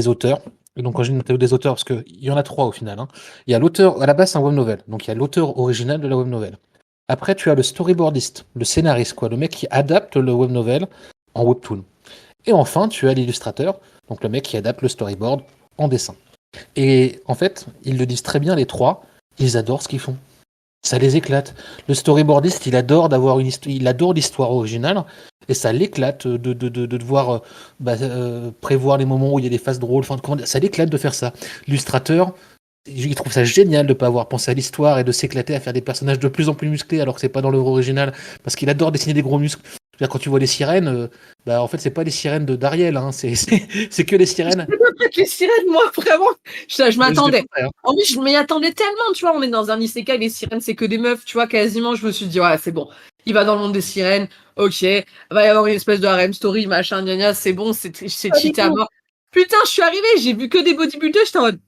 auteurs. Et donc quand j'ai une interview des auteurs, parce qu'il y en a 3 au final, hein. Il y a l'auteur, à la base c'est un web novel, donc il y a l'auteur original de la web novel. Après tu as le storyboardiste, le scénariste, quoi, le mec qui adapte le web novel en webtoon. Et enfin tu as l'illustrateur, donc le mec qui adapte le storyboard en dessin. Et en fait, ils le disent très bien les 3, ils adorent ce qu'ils font. Ça les éclate. Le storyboardiste, il adore il adore l'histoire originale et ça l'éclate de devoir prévoir les moments où il y a des phases drôles. Enfin, ça l'éclate de faire ça. L'illustrateur, il trouve ça génial de ne pas avoir pensé à l'histoire et de s'éclater à faire des personnages de plus en plus musclés alors que c'est pas dans l'œuvre originale parce qu'il adore dessiner des gros muscles. dire, quand tu vois les sirènes, en fait, c'est pas les sirènes d'Ariel, hein, c'est que les sirènes. Peut-être les sirènes, moi, vraiment. Je Mais je m'attendais. déconseille, hein. En plus, je m'y attendais tellement, tu vois. On est dans un isekai, les sirènes, c'est que des meufs, tu vois, quasiment. Je me suis dit, ouais, c'est bon. Il va dans le monde des sirènes, ok. Va y avoir une espèce de harem story, machin, gna gna, c'est bon, c'est Pas du cheaté à tout. mort. Putain, je suis arrivée, j'ai vu que des bodybuilders, j'étais en mode,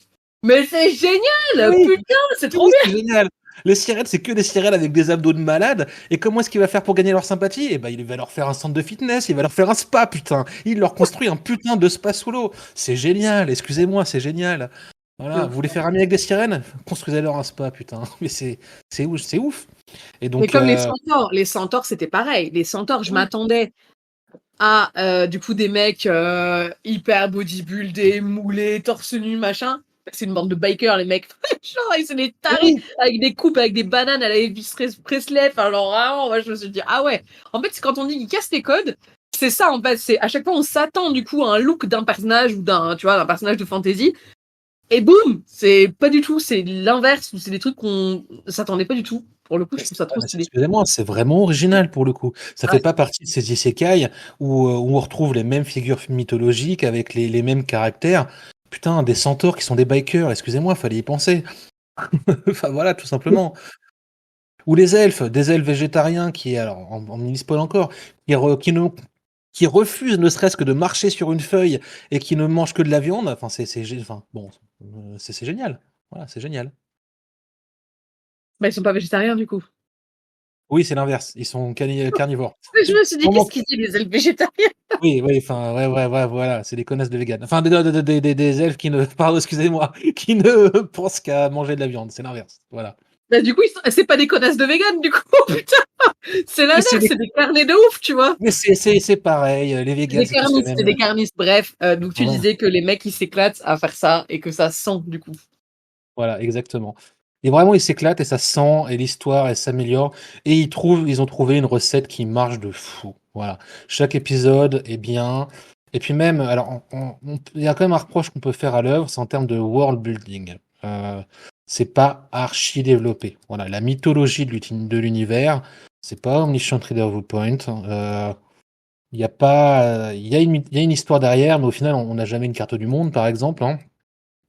mais c'est génial! Oui, Putain, c'est trop oui, bien! c'est génial. Les sirènes, c'est que des sirènes avec des abdos de malade. Et comment est-ce qu'il va faire pour gagner leur sympathie? Eh ben, il va leur faire un centre de fitness, il va leur faire un spa, putain. Il leur construit un putain de spa sous l'eau. C'est génial, excusez-moi, c'est génial. Voilà, vous voulez faire ami avec des sirènes? Construisez-leur un spa, putain. Mais c'est ouf, c'est ouf. Et Mais donc, comme les centaures, c'était pareil. Les centaures, je oui, m'attendais à du coup des mecs hyper bodybuildés, moulés, torse nu, machin. C'est une bande de bikers, les mecs. Genre, ils sont des tarés oui, avec des coupes, avec des bananes à la Elvis Presley. Enfin, genre, vraiment, moi, je me suis dit, ah ouais. En fait, c'est quand on dit qu'ils cassent les codes, c'est ça, en fait. C'est à chaque fois, on s'attend du coup à un look d'un personnage ou d'un personnage de fantasy. Et boum! C'est pas du tout, c'est l'inverse. C'est des trucs qu'on s'attendait pas du tout. Pour le coup, je trouve ça trop stylé. excusez-moi, c'est vraiment original pour le coup. Ça fait Ouais. pas partie de ces isekai où on retrouve les mêmes figures mythologiques avec les mêmes caractères. Putain, des centaures qui sont des bikers, excusez-moi, fallait y penser. Enfin voilà, tout simplement. Ou les elfes, des elfes végétariens qui, alors, en mini-spoil encore, qui refusent ne serait-ce que de marcher sur une feuille et qui ne mangent que de la viande. Enfin, enfin, bon, c'est génial. Voilà, c'est génial. Bah, ils sont pas végétariens, du coup. Oui, c'est l'inverse. Ils sont carnivores. Je me suis dit, Vraiment. qu'est-ce qu'ils disent, les elfes végétariens? Oui, oui, enfin, ouais, voilà, c'est des connasses de véganes. Enfin, des elfes qui ne, pardon, excusez-moi, qui ne pensent qu'à manger de la viande. C'est l'inverse. Voilà. Bah, du coup, c'est pas des connasses de vegan, du coup, putain! C'est Mais l'inverse, c'est des carnets de ouf, tu vois! c'est pareil. Les véganes, c'est tous les C'est des mêmes. carnistes. Bref, donc tu Voilà. disais que les mecs, ils s'éclatent à faire ça et que ça sent, du coup. Voilà, exactement. Et vraiment, ils s'éclatent et ça sent et l'histoire, elle s'améliore. Et ils ont trouvé une recette qui marche de fou. Voilà. Chaque épisode est bien. Et puis même, alors, il y a quand même un reproche qu'on peut faire à l'œuvre, c'est en termes de world building. C'est pas archi développé. Voilà, la mythologie de l'univers, c'est pas Omniscient Reader Viewpoint. Il y a pas, il y a une histoire derrière, mais au final, on n'a jamais une carte du monde, par exemple, hein.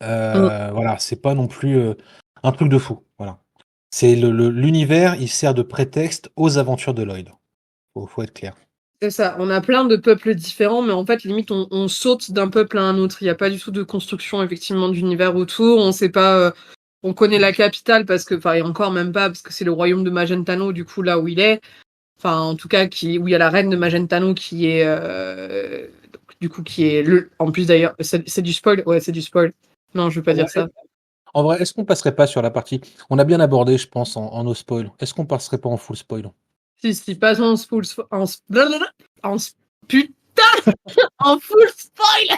Voilà, c'est pas non plus un truc de fou. Voilà. C'est l'univers, il sert de prétexte aux aventures de Lloyd. Faut être clair. C'est ça, on a plein de peuples différents, mais en fait, limite, on saute d'un peuple à un autre. Il n'y a pas du tout de construction, effectivement, d'univers autour. On sait pas, on connaît la capitale parce que, enfin, et encore même pas, parce que c'est le royaume de Magentano, du coup, là où il est. Enfin, en tout cas, où il y a la reine de Magentano qui est, donc, du coup, qui est en plus d'ailleurs, c'est du spoil? Ouais, c'est du spoil. Non, je veux pas dire ça. En vrai, est-ce qu'on passerait pas sur la partie. On a bien abordé, je pense, en no spoil. Est-ce qu'on passerait pas en full spoil? Si, passons en full, en, putain, en full spoil!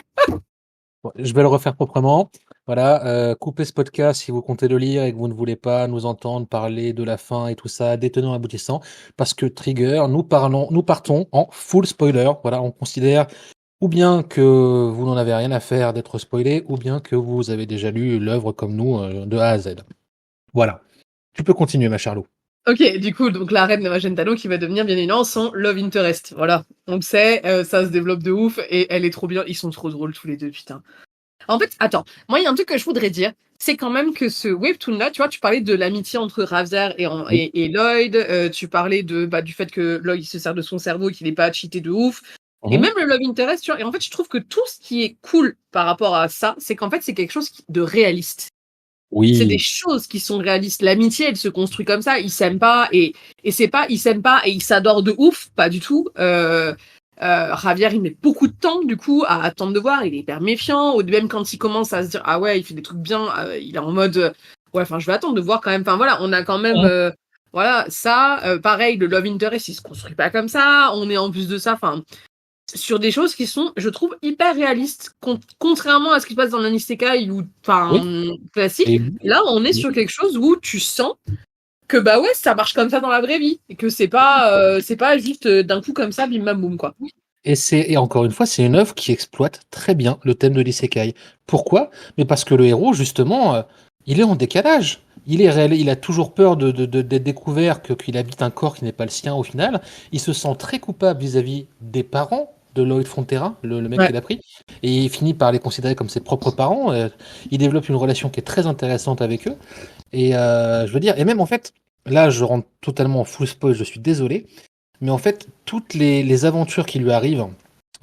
Bon, je vais le refaire proprement. Voilà, coupez ce podcast si vous comptez le lire et que vous ne voulez pas nous entendre parler de la fin et tout ça, des tenants aboutissants, parce que Trigger, nous partons en full spoiler. Voilà, on considère ou bien que vous n'en avez rien à faire d'être spoilé, ou bien que vous avez déjà lu l'œuvre comme nous, de A à Z. Voilà. Tu peux continuer, ma Charlot. Ok, du coup, donc la reine de Magentano qui va devenir bien évidemment son love interest. Voilà, on le sait, ça se développe de ouf et elle est trop bien. Ils sont trop drôles tous les deux, putain. En fait, attends, moi il y a un truc que je voudrais dire, c'est quand même que ce webtoon là, tu vois, tu parlais de l'amitié entre Ravzer Oui. et Lloyd, tu parlais du fait que Lloyd il se sert de son cerveau, qu'il n'est pas cheaté de ouf, et Mhm. même le love interest, tu vois. Et en fait, je trouve que tout ce qui est cool par rapport à ça, c'est qu'en fait c'est quelque chose de réaliste. C'est des Oui. choses qui sont réalistes. L'amitié, elle se construit comme ça. Ils s'aiment pas et c'est pas ils s'aiment pas et ils s'adorent de ouf, pas du tout. Javier, il met beaucoup de temps du coup à attendre de voir. Il est hyper méfiant. Ou même quand il commence à se dire ah ouais, il fait des trucs bien, il est en mode ouais, enfin je vais attendre de voir quand même. Enfin voilà, on a quand même Mhm. voilà ça. Pareil, le love interest, il se construit pas comme ça. On est en plus de ça. Enfin sur des choses qui sont, je trouve, hyper réalistes, contrairement à ce qui se passe dans un isekai ou enfin Oui. classique. Et Là, on est sur quelque chose où tu sens que bah ouais, ça marche comme ça dans la vraie vie et que c'est pas juste d'un coup comme ça, bim bam boum quoi. et encore une fois, c'est une œuvre qui exploite très bien le thème de l'isekai. Pourquoi? Mais parce que le héros, justement, il est en décalage. Il a toujours peur d'être découvert qu'il habite un corps qui n'est pas le sien au final. Il se sent très coupable vis-à-vis des parents de Lloyd Frontera, le mec Ouais. qu'il a pris, et il finit par les considérer comme ses propres parents. Il développe une relation qui est très intéressante avec eux. Et je veux dire, et même en fait, là je rentre totalement en full spoil, je suis désolé, mais en fait, toutes les aventures qui lui arrivent,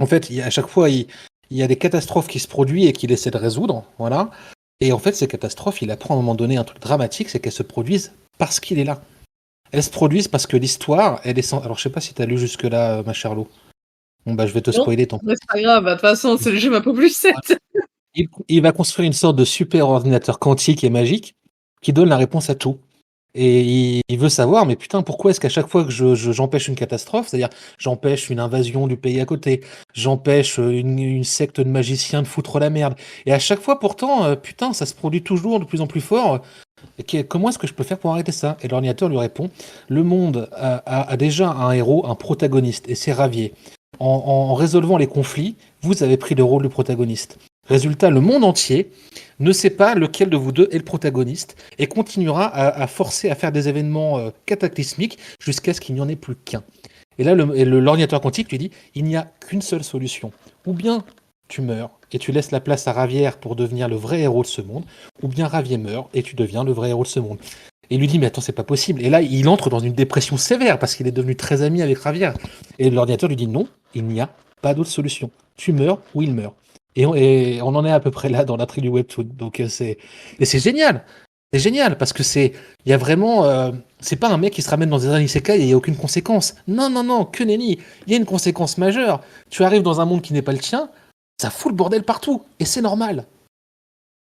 en fait, à chaque fois, il y a des catastrophes qui se produisent et qu'il essaie de résoudre, voilà. Et en fait, ces catastrophes, il apprend à un moment donné un truc dramatique, c'est qu'elles se produisent parce qu'il est là. Elles se produisent parce que l'histoire, elle est sans... Alors, je sais pas si t'as lu jusque-là, ma chère Lo. Bon, bah, je vais te Non, spoiler ton... mais c'est pas grave, bah, de toute façon, c'est le jeu ma plus 7. Il va construire une sorte de super ordinateur quantique et magique qui donne la réponse à tout. Et il veut savoir, mais putain, pourquoi est-ce qu'à chaque fois que j'empêche une catastrophe, c'est-à-dire j'empêche une invasion du pays à côté, j'empêche une secte de magiciens de foutre la merde, et à chaque fois pourtant, putain, ça se produit toujours de plus en plus fort. Comment est-ce que je peux faire pour arrêter ça? Et l'ordinateur lui répond, le monde a déjà un héros, un protagoniste, et c'est Ravier. En résolvant les conflits, vous avez pris le rôle du protagoniste. Résultat, le monde entier ne sait pas lequel de vous deux est le protagoniste et continuera à forcer à faire des événements cataclysmiques jusqu'à ce qu'il n'y en ait plus qu'un. Et là, l'ordinateur quantique lui dit, il n'y a qu'une seule solution. Ou bien tu meurs et tu laisses la place à Ravière pour devenir le vrai héros de ce monde, ou bien Ravier meurt et tu deviens le vrai héros de ce monde. Et il lui dit, mais attends, c'est pas possible. Et là, il entre dans une dépression sévère parce qu'il est devenu très ami avec Ravière. Et l'ordinateur lui dit, non, il n'y a pas d'autre solution. Tu meurs ou il meurt. Et on en est à peu près là dans l'intrigue du webtoon. Donc c'est génial. C'est génial parce que il y a vraiment, c'est pas un mec qui se ramène dans un isekai et il y a aucune conséquence. Non, non, non, que nenni. Il y a une conséquence majeure. Tu arrives dans un monde qui n'est pas le tien, ça fout le bordel partout. Et c'est normal.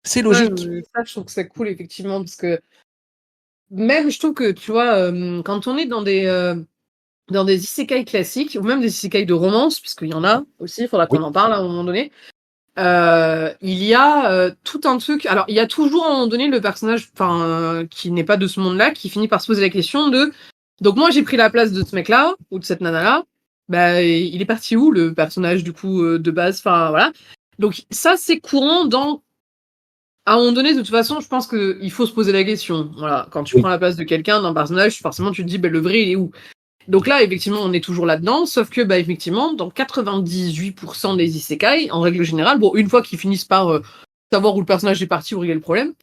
C'est Ouais, logique. ça, je trouve que c'est cool, effectivement, parce que même, je trouve que, tu vois, quand on est dans des isekai classiques, ou même des isekai de romance, puisqu'il y en a aussi, il faudra qu'on Oui. en parle à un moment donné, il y a tout un truc. Alors, il y a toujours à un moment donné le personnage, enfin, qui n'est pas de ce monde-là, qui finit par se poser la question de. Donc moi, j'ai pris la place de ce mec-là ou de cette nana-là. Bah, il est parti où le personnage du coup de base. Enfin voilà. Donc ça, c'est courant dans. À un moment donné, de toute façon, je pense que il faut se poser la question. Voilà, quand tu Oui. prends la place de quelqu'un, d'un personnage, forcément, tu te dis, bah, le vrai, il est où? Donc là, effectivement, on est toujours là-dedans, sauf que, bah, effectivement, dans 98% des isekai, en règle générale, bon, une fois qu'ils finissent par savoir où le personnage est parti, où il y a le problème,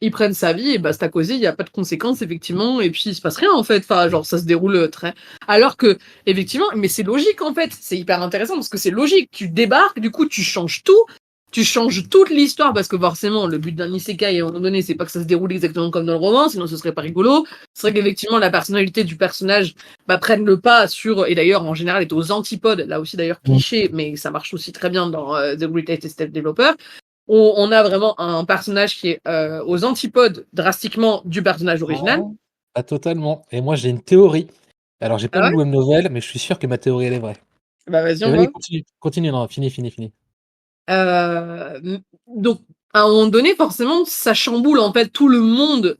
ils prennent sa vie et basta causé, il n'y a pas de conséquences, effectivement, et puis il se passe rien, en fait. Enfin, genre, ça se déroule très. Alors que, effectivement, mais c'est logique, en fait. C'est hyper intéressant parce que c'est logique. Tu débarques, du coup, tu changes tout. Tu changes toute l'histoire parce que forcément, le but d'un isekai, à un moment donné, c'est pas que ça se déroule exactement comme dans le roman, sinon ce serait pas rigolo. C'est vrai qu'effectivement, la personnalité du personnage prenne le pas sur, et d'ailleurs, en général, est aux antipodes, là aussi d'ailleurs Mm. cliché, mais ça marche aussi très bien dans The Greatest Step Developer. On a vraiment un personnage qui est aux antipodes drastiquement du personnage original. Oh, pas totalement. Et moi, j'ai une théorie. Alors, j'ai pas Ah lu ouais? le web novel, mais je suis sûr que ma théorie, elle est vraie. Bah vas-y, Et on vas-y, voit. continue. Continue, non, fini, fini, fini. Donc, à un moment donné, forcément, ça chamboule en fait tout le monde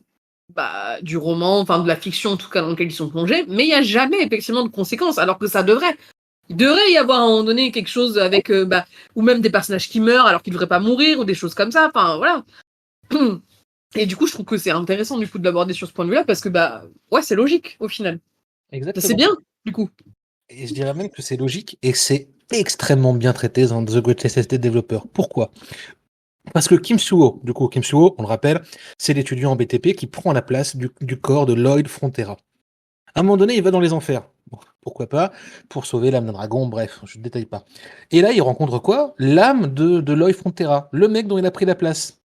du roman, enfin de la fiction en tout cas dans lequel ils sont plongés, mais il n'y a jamais effectivement de conséquences, alors que ça devrait. Il devrait y avoir à un moment donné quelque chose avec, ou même des personnages qui meurent alors qu'ils ne devraient pas mourir, ou des choses comme ça, enfin voilà. Et du coup, je trouve que c'est intéressant du coup de l'aborder sur ce point de vue-là, parce que ouais, c'est logique au final. C'est Exactement. bien, du coup. Et je dirais même que c'est logique et que c'est extrêmement bien traité dans The Greatest SSD Developer. Pourquoi? Parce que Kim Suo, du coup, Kim Suo, on le rappelle, c'est l'étudiant en BTP qui prend la place du corps de Lloyd Frontera. À un moment donné, il va dans les enfers. Bon, pourquoi pas? Pour sauver l'âme d'un dragon, bref, je ne détaille pas. Et là, il rencontre quoi? L'âme de Lloyd Frontera, le mec dont il a pris la place.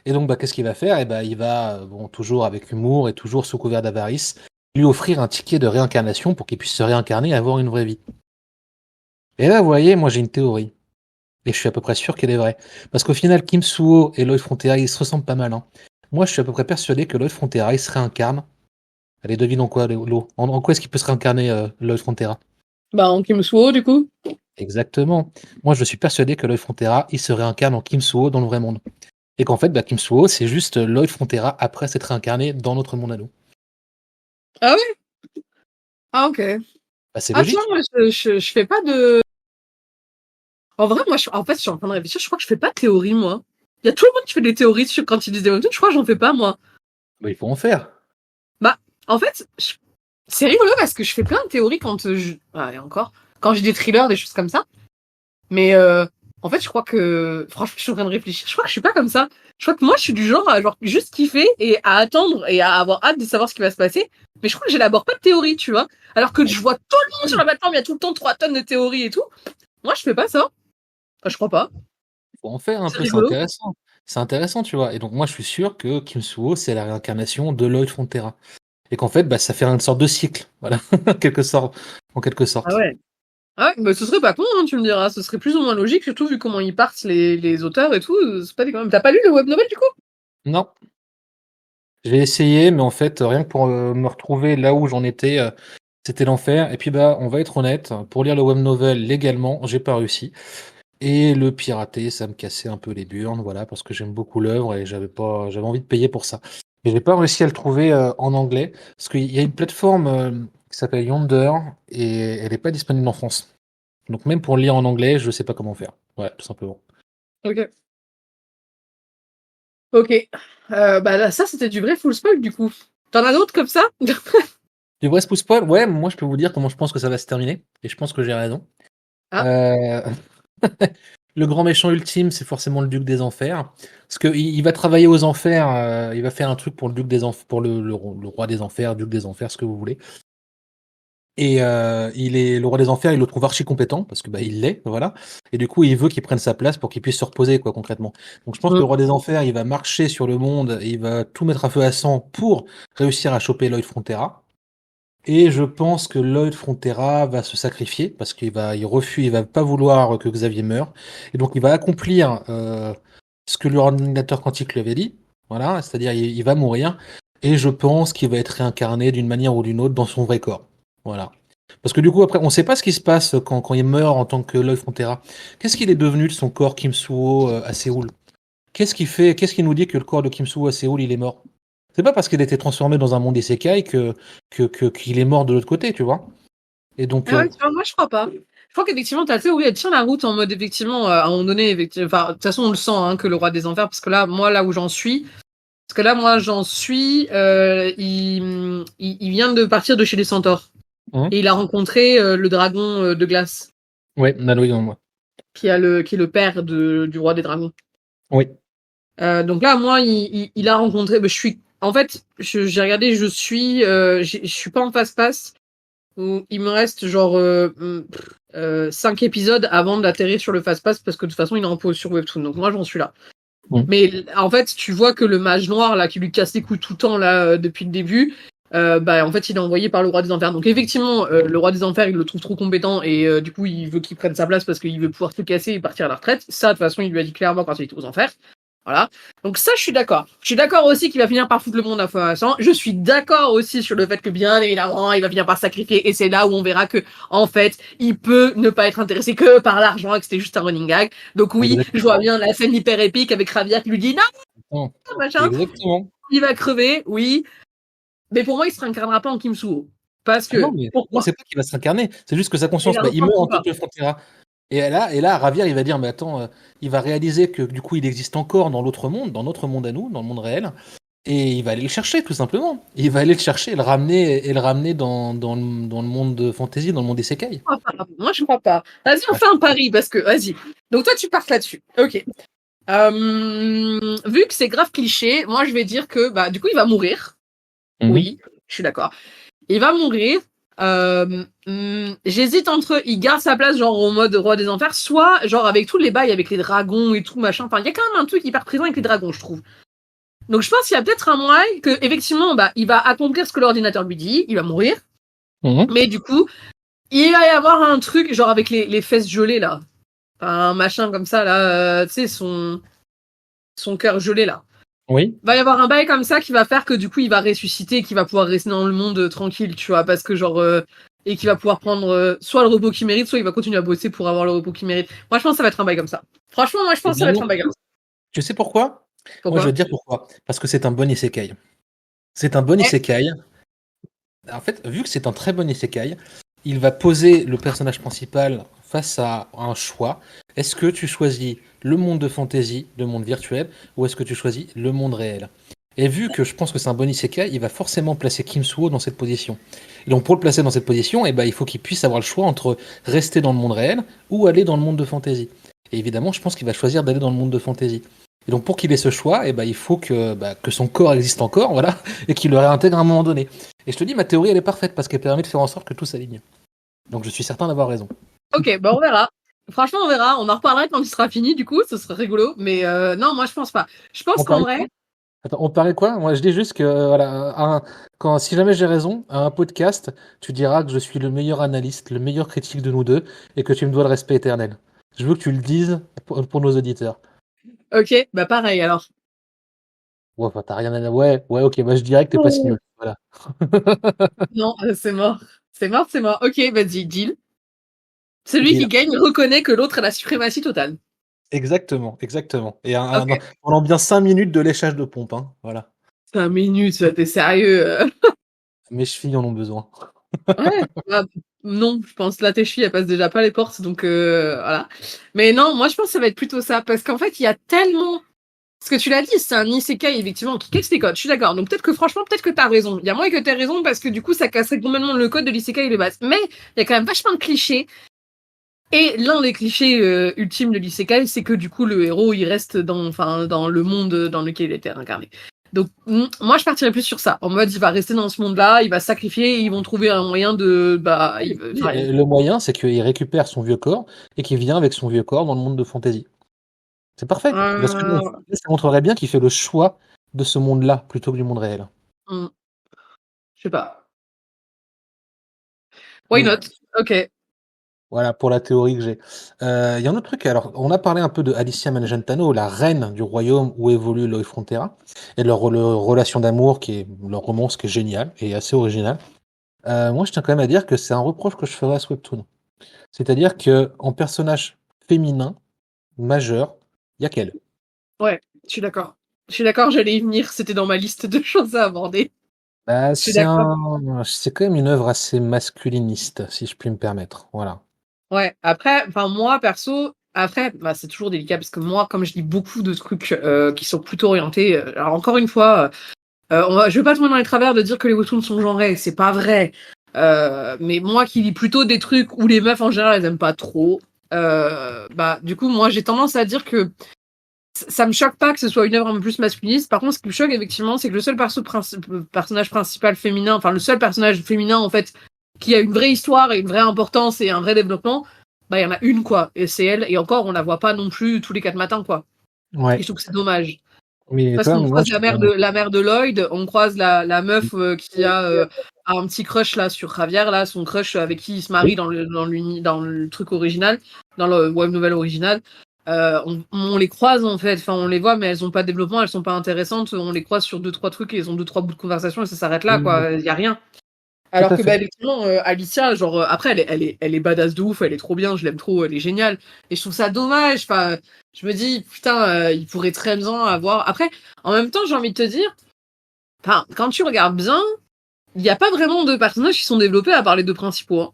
Et donc, qu'est-ce qu'il va faire? Eh ben, il va, bon, toujours avec humour et toujours sous couvert d'avarice, lui offrir un ticket de réincarnation pour qu'il puisse se réincarner et avoir une vraie vie. Et là, vous voyez, moi j'ai une théorie. Et je suis à peu près sûr qu'elle est vraie. Parce qu'au final, Kim Suo et Lloyd Frontera, ils se ressemblent pas mal. Hein. Moi, je suis à peu près persuadé que Lloyd Frontera, il se réincarne. Allez, devine en quoi, Lo. En quoi est-ce qu'il peut se réincarner, Lloyd Frontera? En Kim Suo, du coup. Exactement. Moi, je suis persuadé que Lloyd Frontera, il se réincarne en Kim Suo dans le vrai monde. Et qu'en fait, Kim Suo, c'est juste Lloyd Frontera après s'être réincarné dans notre monde à nous. Ah ouais? Ah ok. C'est Ah tu vois, logique. moi je fais pas de. En vrai, moi, en fait, je suis en train de réfléchir. Je crois que je fais pas de théorie, moi. Il y a tout le monde qui fait des théories sur quand ils disent des webtoons. Je crois que j'en fais pas, moi. Bah, il faut en faire. Bah, en fait, c'est rigolo parce que je fais plein de théories quand et encore, quand j'ai des thrillers, des choses comme ça. Mais en fait, je crois que... Franchement, je suis en train de réfléchir. Je crois que je suis pas comme ça. Je crois que moi, je suis du genre à genre, juste kiffer et à attendre et à avoir hâte de savoir ce qui va se passer. Mais je crois que j'élabore pas de théorie, tu vois. Alors que je vois tout le monde sur la plateforme, il y a tout le temps 3 tonnes de théories et tout. Moi, je fais pas ça. Enfin, je crois pas. Il faut en faire un C'est peu, c'est rigolo. intéressant. C'est intéressant, tu vois. Et donc, moi, je suis sûr que Kim Suho, c'est la réincarnation de Lloyd Frontera. Et qu'en fait, bah, ça fait une sorte de cycle. Voilà. En quelque Ah sorte. ouais. Ah ouais, bah ce serait pas con, hein, tu me diras. Ce serait plus ou moins logique, surtout vu comment ils partent les auteurs et tout. C'est pas déconnant. T'as pas lu le web novel du coup? Non. J'ai essayé, mais en fait, rien que pour me retrouver là où j'en étais, c'était l'enfer. Et puis, bah, on va être honnête, pour lire le web novel légalement, j'ai pas réussi. Et le pirater, ça me cassait un peu les burnes, voilà, parce que j'aime beaucoup l'œuvre et j'avais envie de payer pour ça. Et j'ai pas réussi à le trouver en anglais, parce qu'il y a une plateforme qui s'appelle Yonder et elle est pas disponible en France. Donc même pour le lire en anglais, je sais pas comment faire. Ouais, tout simplement. Ok. Ok. Bah là, ça, c'était du vrai full spoil du coup. T'en as d'autres comme ça? Du vrai spoil? Ouais, moi je peux vous dire comment je pense que ça va se terminer, et je pense que j'ai raison. Ah. Euh, Le grand méchant ultime, c'est forcément le duc des enfers. Parce qu'il va travailler aux enfers, il va faire un truc pour le duc des enfers, pour le roi des enfers, duc des enfers, ce que vous voulez. Et le roi des enfers, il le trouve archi compétent, parce que bah il l'est, voilà. Et du coup, il veut qu'il prenne sa place pour qu'il puisse se reposer, quoi, concrètement. Donc je pense que le roi des enfers, il va marcher sur le monde, et il va tout mettre à feu à sang pour réussir à choper Lloyd Frontera. Et je pense que Lloyd Frontera va se sacrifier parce il va pas vouloir que Xavier meure. Et donc il va accomplir ce que l'ordinateur quantique lui avait dit. Voilà, c'est-à-dire il va mourir. Et je pense qu'il va être réincarné d'une manière ou d'une autre dans son vrai corps. Voilà. Parce que du coup, après, on sait pas ce qui se passe quand il meurt en tant que Lloyd Frontera. Qu'est-ce qu'il est devenu de son corps Kim Suo à Séoul? Qu'est-ce qui nous dit que le corps de Kim Suo à Séoul, il est mort? C'est pas parce qu'il a été transformé dans un monde isekai qu'il est mort de l'autre côté, tu vois. Et donc, Ah ouais, tu vois, moi je crois pas. Je crois qu'effectivement, ta théorie, elle tient la route en mode, effectivement, à un moment donné, enfin, de toute façon, on le sent, hein, que le roi des enfers, parce que là, moi, là où j'en suis, il vient de partir de chez les centaures. Et il a rencontré le dragon de glace, ouais, Naloy en moi. qui est le père du roi des dragons. Oui. Donc là, moi, il a rencontré. Bah, en fait, j'ai regardé, je suis pas en passe-passe. Il me reste genre 5 épisodes avant d'atterrir sur le fast-pass parce que de toute façon, il est en pause sur Webtoon. Donc moi, j'en suis là. Mais en fait, tu vois que le mage noir là qui lui casse les couilles tout le temps là depuis le début, bah en fait, il est envoyé par le roi des enfers. Donc effectivement, le roi des enfers, il le trouve trop compétent et du coup, il veut qu'il prenne sa place parce qu'il veut pouvoir se casser et partir à la retraite. Ça, de toute façon, il lui a dit clairement quand il était aux enfers. Voilà. Donc ça, je suis d'accord. Je suis d'accord aussi qu'il va finir par foutre le monde à feu à sang. Je suis d'accord aussi sur le fait que bien évidemment, il va finir par sacrifier. Et c'est là où on verra que, en fait, il peut ne pas être intéressé que par l'argent et que c'était juste un running gag. Donc oui, je vois bien la scène hyper épique avec Ravia qui lui dit non, machin. Exactement. Il va crever, oui. Mais pour moi, il se réincarnera pas en Kim Suho. Parce Ah non, que, mais moi, pourquoi? c'est pas qu'il va se réincarner. C'est juste que sa Il conscience, a bah, un il meurt en tant pouvoir. que Frontera. Et là, Ravia, il va dire, mais attends, il va réaliser que du coup, il existe encore dans l'autre monde, dans notre monde à nous, dans le monde réel. Et il va aller le chercher, tout simplement. Il va aller le chercher et le ramener dans le monde de fantasy, dans le monde des Sekai. Moi, je crois pas. Vas-y, on Ouais. fait un pari parce que, vas-y. Donc toi, tu pars là-dessus. Ok. Vu que c'est grave cliché, moi je vais dire que bah du coup il va mourir. Oui, je suis d'accord. Il va mourir. J'hésite entre il garde sa place genre au mode roi des enfers, soit genre avec tous les bails avec les dragons et tout machin. Enfin, il y a quand même un truc hyper présent avec les dragons, je trouve. Donc je pense qu'il y a peut-être un moyen que effectivement bah il va accomplir ce que l'ordinateur lui dit, il va mourir. Mais du coup, il va y avoir un truc genre avec les fesses gelées là. Enfin, un machin comme ça là, tu sais son cœur gelé là. Oui. Va y avoir un bail comme ça qui va faire que du coup il va ressusciter et qu'il va pouvoir rester dans le monde tranquille, tu vois, parce que genre et qu'il va pouvoir prendre soit le repos qu'il mérite, soit il va continuer à bosser pour avoir le repos qu'il mérite. Moi je pense que ça va être un bail comme ça. Franchement, moi je pense que ça va être un bail comme ça. Tu sais pourquoi? Moi, je Pourquoi? vais te dire pourquoi. Parce que c'est un bon isekai. C'est un bon Ouais. isekai. En fait, vu que c'est un très bon isekai, il va poser le personnage principal face à un choix. Est-ce que tu choisis le monde de fantasy, le monde virtuel, ou est-ce que tu choisis le monde réel? Et vu que je pense que c'est un bon isekai, il va forcément placer Kim Suo dans cette position. Et donc pour le placer dans cette position, il faut qu'il puisse avoir le choix entre rester dans le monde réel ou aller dans le monde de fantasy. Et évidemment, je pense qu'il va choisir d'aller dans le monde de fantasy. Et donc pour qu'il ait ce choix, il faut que son corps existe encore, voilà, et qu'il le réintègre à un moment donné. Et je te dis, ma théorie, elle est parfaite parce qu'elle permet de faire en sorte que tout s'aligne. Donc je suis certain d'avoir raison. Ok, bah on verra. Franchement, on verra. On en reparlera quand il sera fini, du coup, ce serait rigolo. Mais non, moi, je pense pas. Je pense On qu'en parlait vrai, quoi? Attends, on parlait quoi? Moi, je dis juste que voilà, si jamais j'ai raison, à un podcast, tu diras que je suis le meilleur analyste, le meilleur critique de nous deux, et que tu me dois le respect éternel. Je veux que tu le dises pour nos auditeurs. ok, bah pareil alors. Ouais, t'as rien à dire. Ouais, ouais, ok, je dirais que t'es pas si nul. Voilà. Non, c'est mort. C'est mort, c'est mort. Ok, vas-y, deal. Celui qui Deal. gagne reconnaît que l'autre a la suprématie totale. Exactement, exactement. Et Ok. pendant bien 5 minutes de léchage de pompe, hein. Voilà. 5 minutes, t'es sérieux? Mes chevilles en ont besoin. Ouais. Bah, non, je pense que là, tes chevilles, elles passent déjà pas les portes, donc voilà. Mais non, moi, je pense que ça va être plutôt ça, parce qu'en fait, il y a tellement. Ce que tu l'as dit, c'est un isekai, effectivement, qui casse les codes, je suis d'accord. Donc peut-être que franchement, peut-être que t'as raison. Il y a moins que t'aies raison, parce que du coup, ça casserait complètement le code de l'isekai de base. Mais il y a quand même vachement de clichés. Et l'un des clichés ultimes de l'isekai, c'est que du coup, le héros, il reste dans le monde dans lequel il était incarné. Donc, moi, je partirais plus sur ça. En mode, il va rester dans ce monde-là, il va se sacrifier, et ils vont trouver un moyen de, Le moyen, c'est qu'il récupère son vieux corps et qu'il vient avec son vieux corps dans le monde de fantasy. C'est parfait. Parce que euh, ça montrerait bien qu'il fait le choix de ce monde-là plutôt que du monde réel. je sais pas. Why Mais not? Ok. voilà pour la théorie que j'ai. Il y a un autre truc. Alors, on a parlé un peu de Alicia Manjantano, la reine du royaume où évolue Loy Frontera, et leur relation d'amour, leur romance qui est géniale et assez originale. Moi, je tiens quand même à dire que c'est un reproche que je ferais à ce webtoon. C'est-à-dire que en personnage féminin majeur, il y a qu'elle. Ouais, je suis d'accord. Je suis d'accord, j'allais y venir, c'était dans ma liste de choses à aborder. Je suis d'accord. C'est quand même une œuvre assez masculiniste, si je puis me permettre. Voilà. Ouais, après, enfin moi perso, après, bah, c'est toujours délicat parce que moi, comme je lis beaucoup de trucs qui sont plutôt orientés, alors encore une fois, je vais pas tomber dans les travers de dire que les webtoons sont genrés, c'est pas vrai. Mais moi qui lis plutôt des trucs où les meufs en général elles aiment pas trop, bah du coup moi j'ai tendance à dire que ça me choque pas que ce soit une œuvre un peu plus masculiniste. Par contre, ce qui me choque effectivement, c'est que le seul personnage principal féminin, enfin le seul personnage féminin en fait, qui a une vraie histoire et une vraie importance et un vrai développement, bah il y en a une quoi, et c'est elle. Et encore, on la voit pas non plus tous les 4 matins quoi. Et Ouais. je trouve que c'est dommage. Mais Parce toi, qu'on moi, croise la mère de Lloyd, on croise la meuf qui a un petit crush là sur Javier, là, son crush avec qui il se marie dans le truc original, dans le web novel original. On les croise en fait, enfin on les voit, mais elles ont pas de développement, elles sont pas intéressantes. On les croise sur 2-3 trucs et elles ont 2-3 bouts de conversation et ça s'arrête là, quoi. Il y a rien. tout Alors à que bah, fait. effectivement, Alicia, genre après, elle est badass de ouf, elle est trop bien, je l'aime trop, elle est géniale. Et je trouve ça dommage. Enfin, je me dis putain, il pourrait très bien avoir. Après, en même temps, j'ai envie de te dire, enfin, quand tu regardes bien, il n'y a pas vraiment de personnages qui sont développés à part les deux principaux. Hein.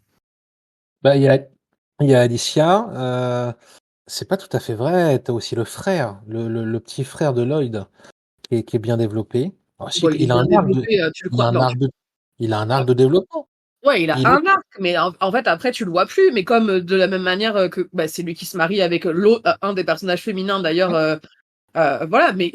Bah, il y a Alicia. C'est pas tout à fait vrai. T'as aussi le frère, le petit frère de Lloyd, qui est bien développé. Alors, si, Bon, il est bien développé, tu le il a crois. un Non, arc il a un arc de développement. ouais, il a Il est, un arc, mais en fait, après, tu le vois plus. Mais comme de la même manière que bah, c'est lui qui se marie avec un des personnages féminins, d'ailleurs. Voilà, mais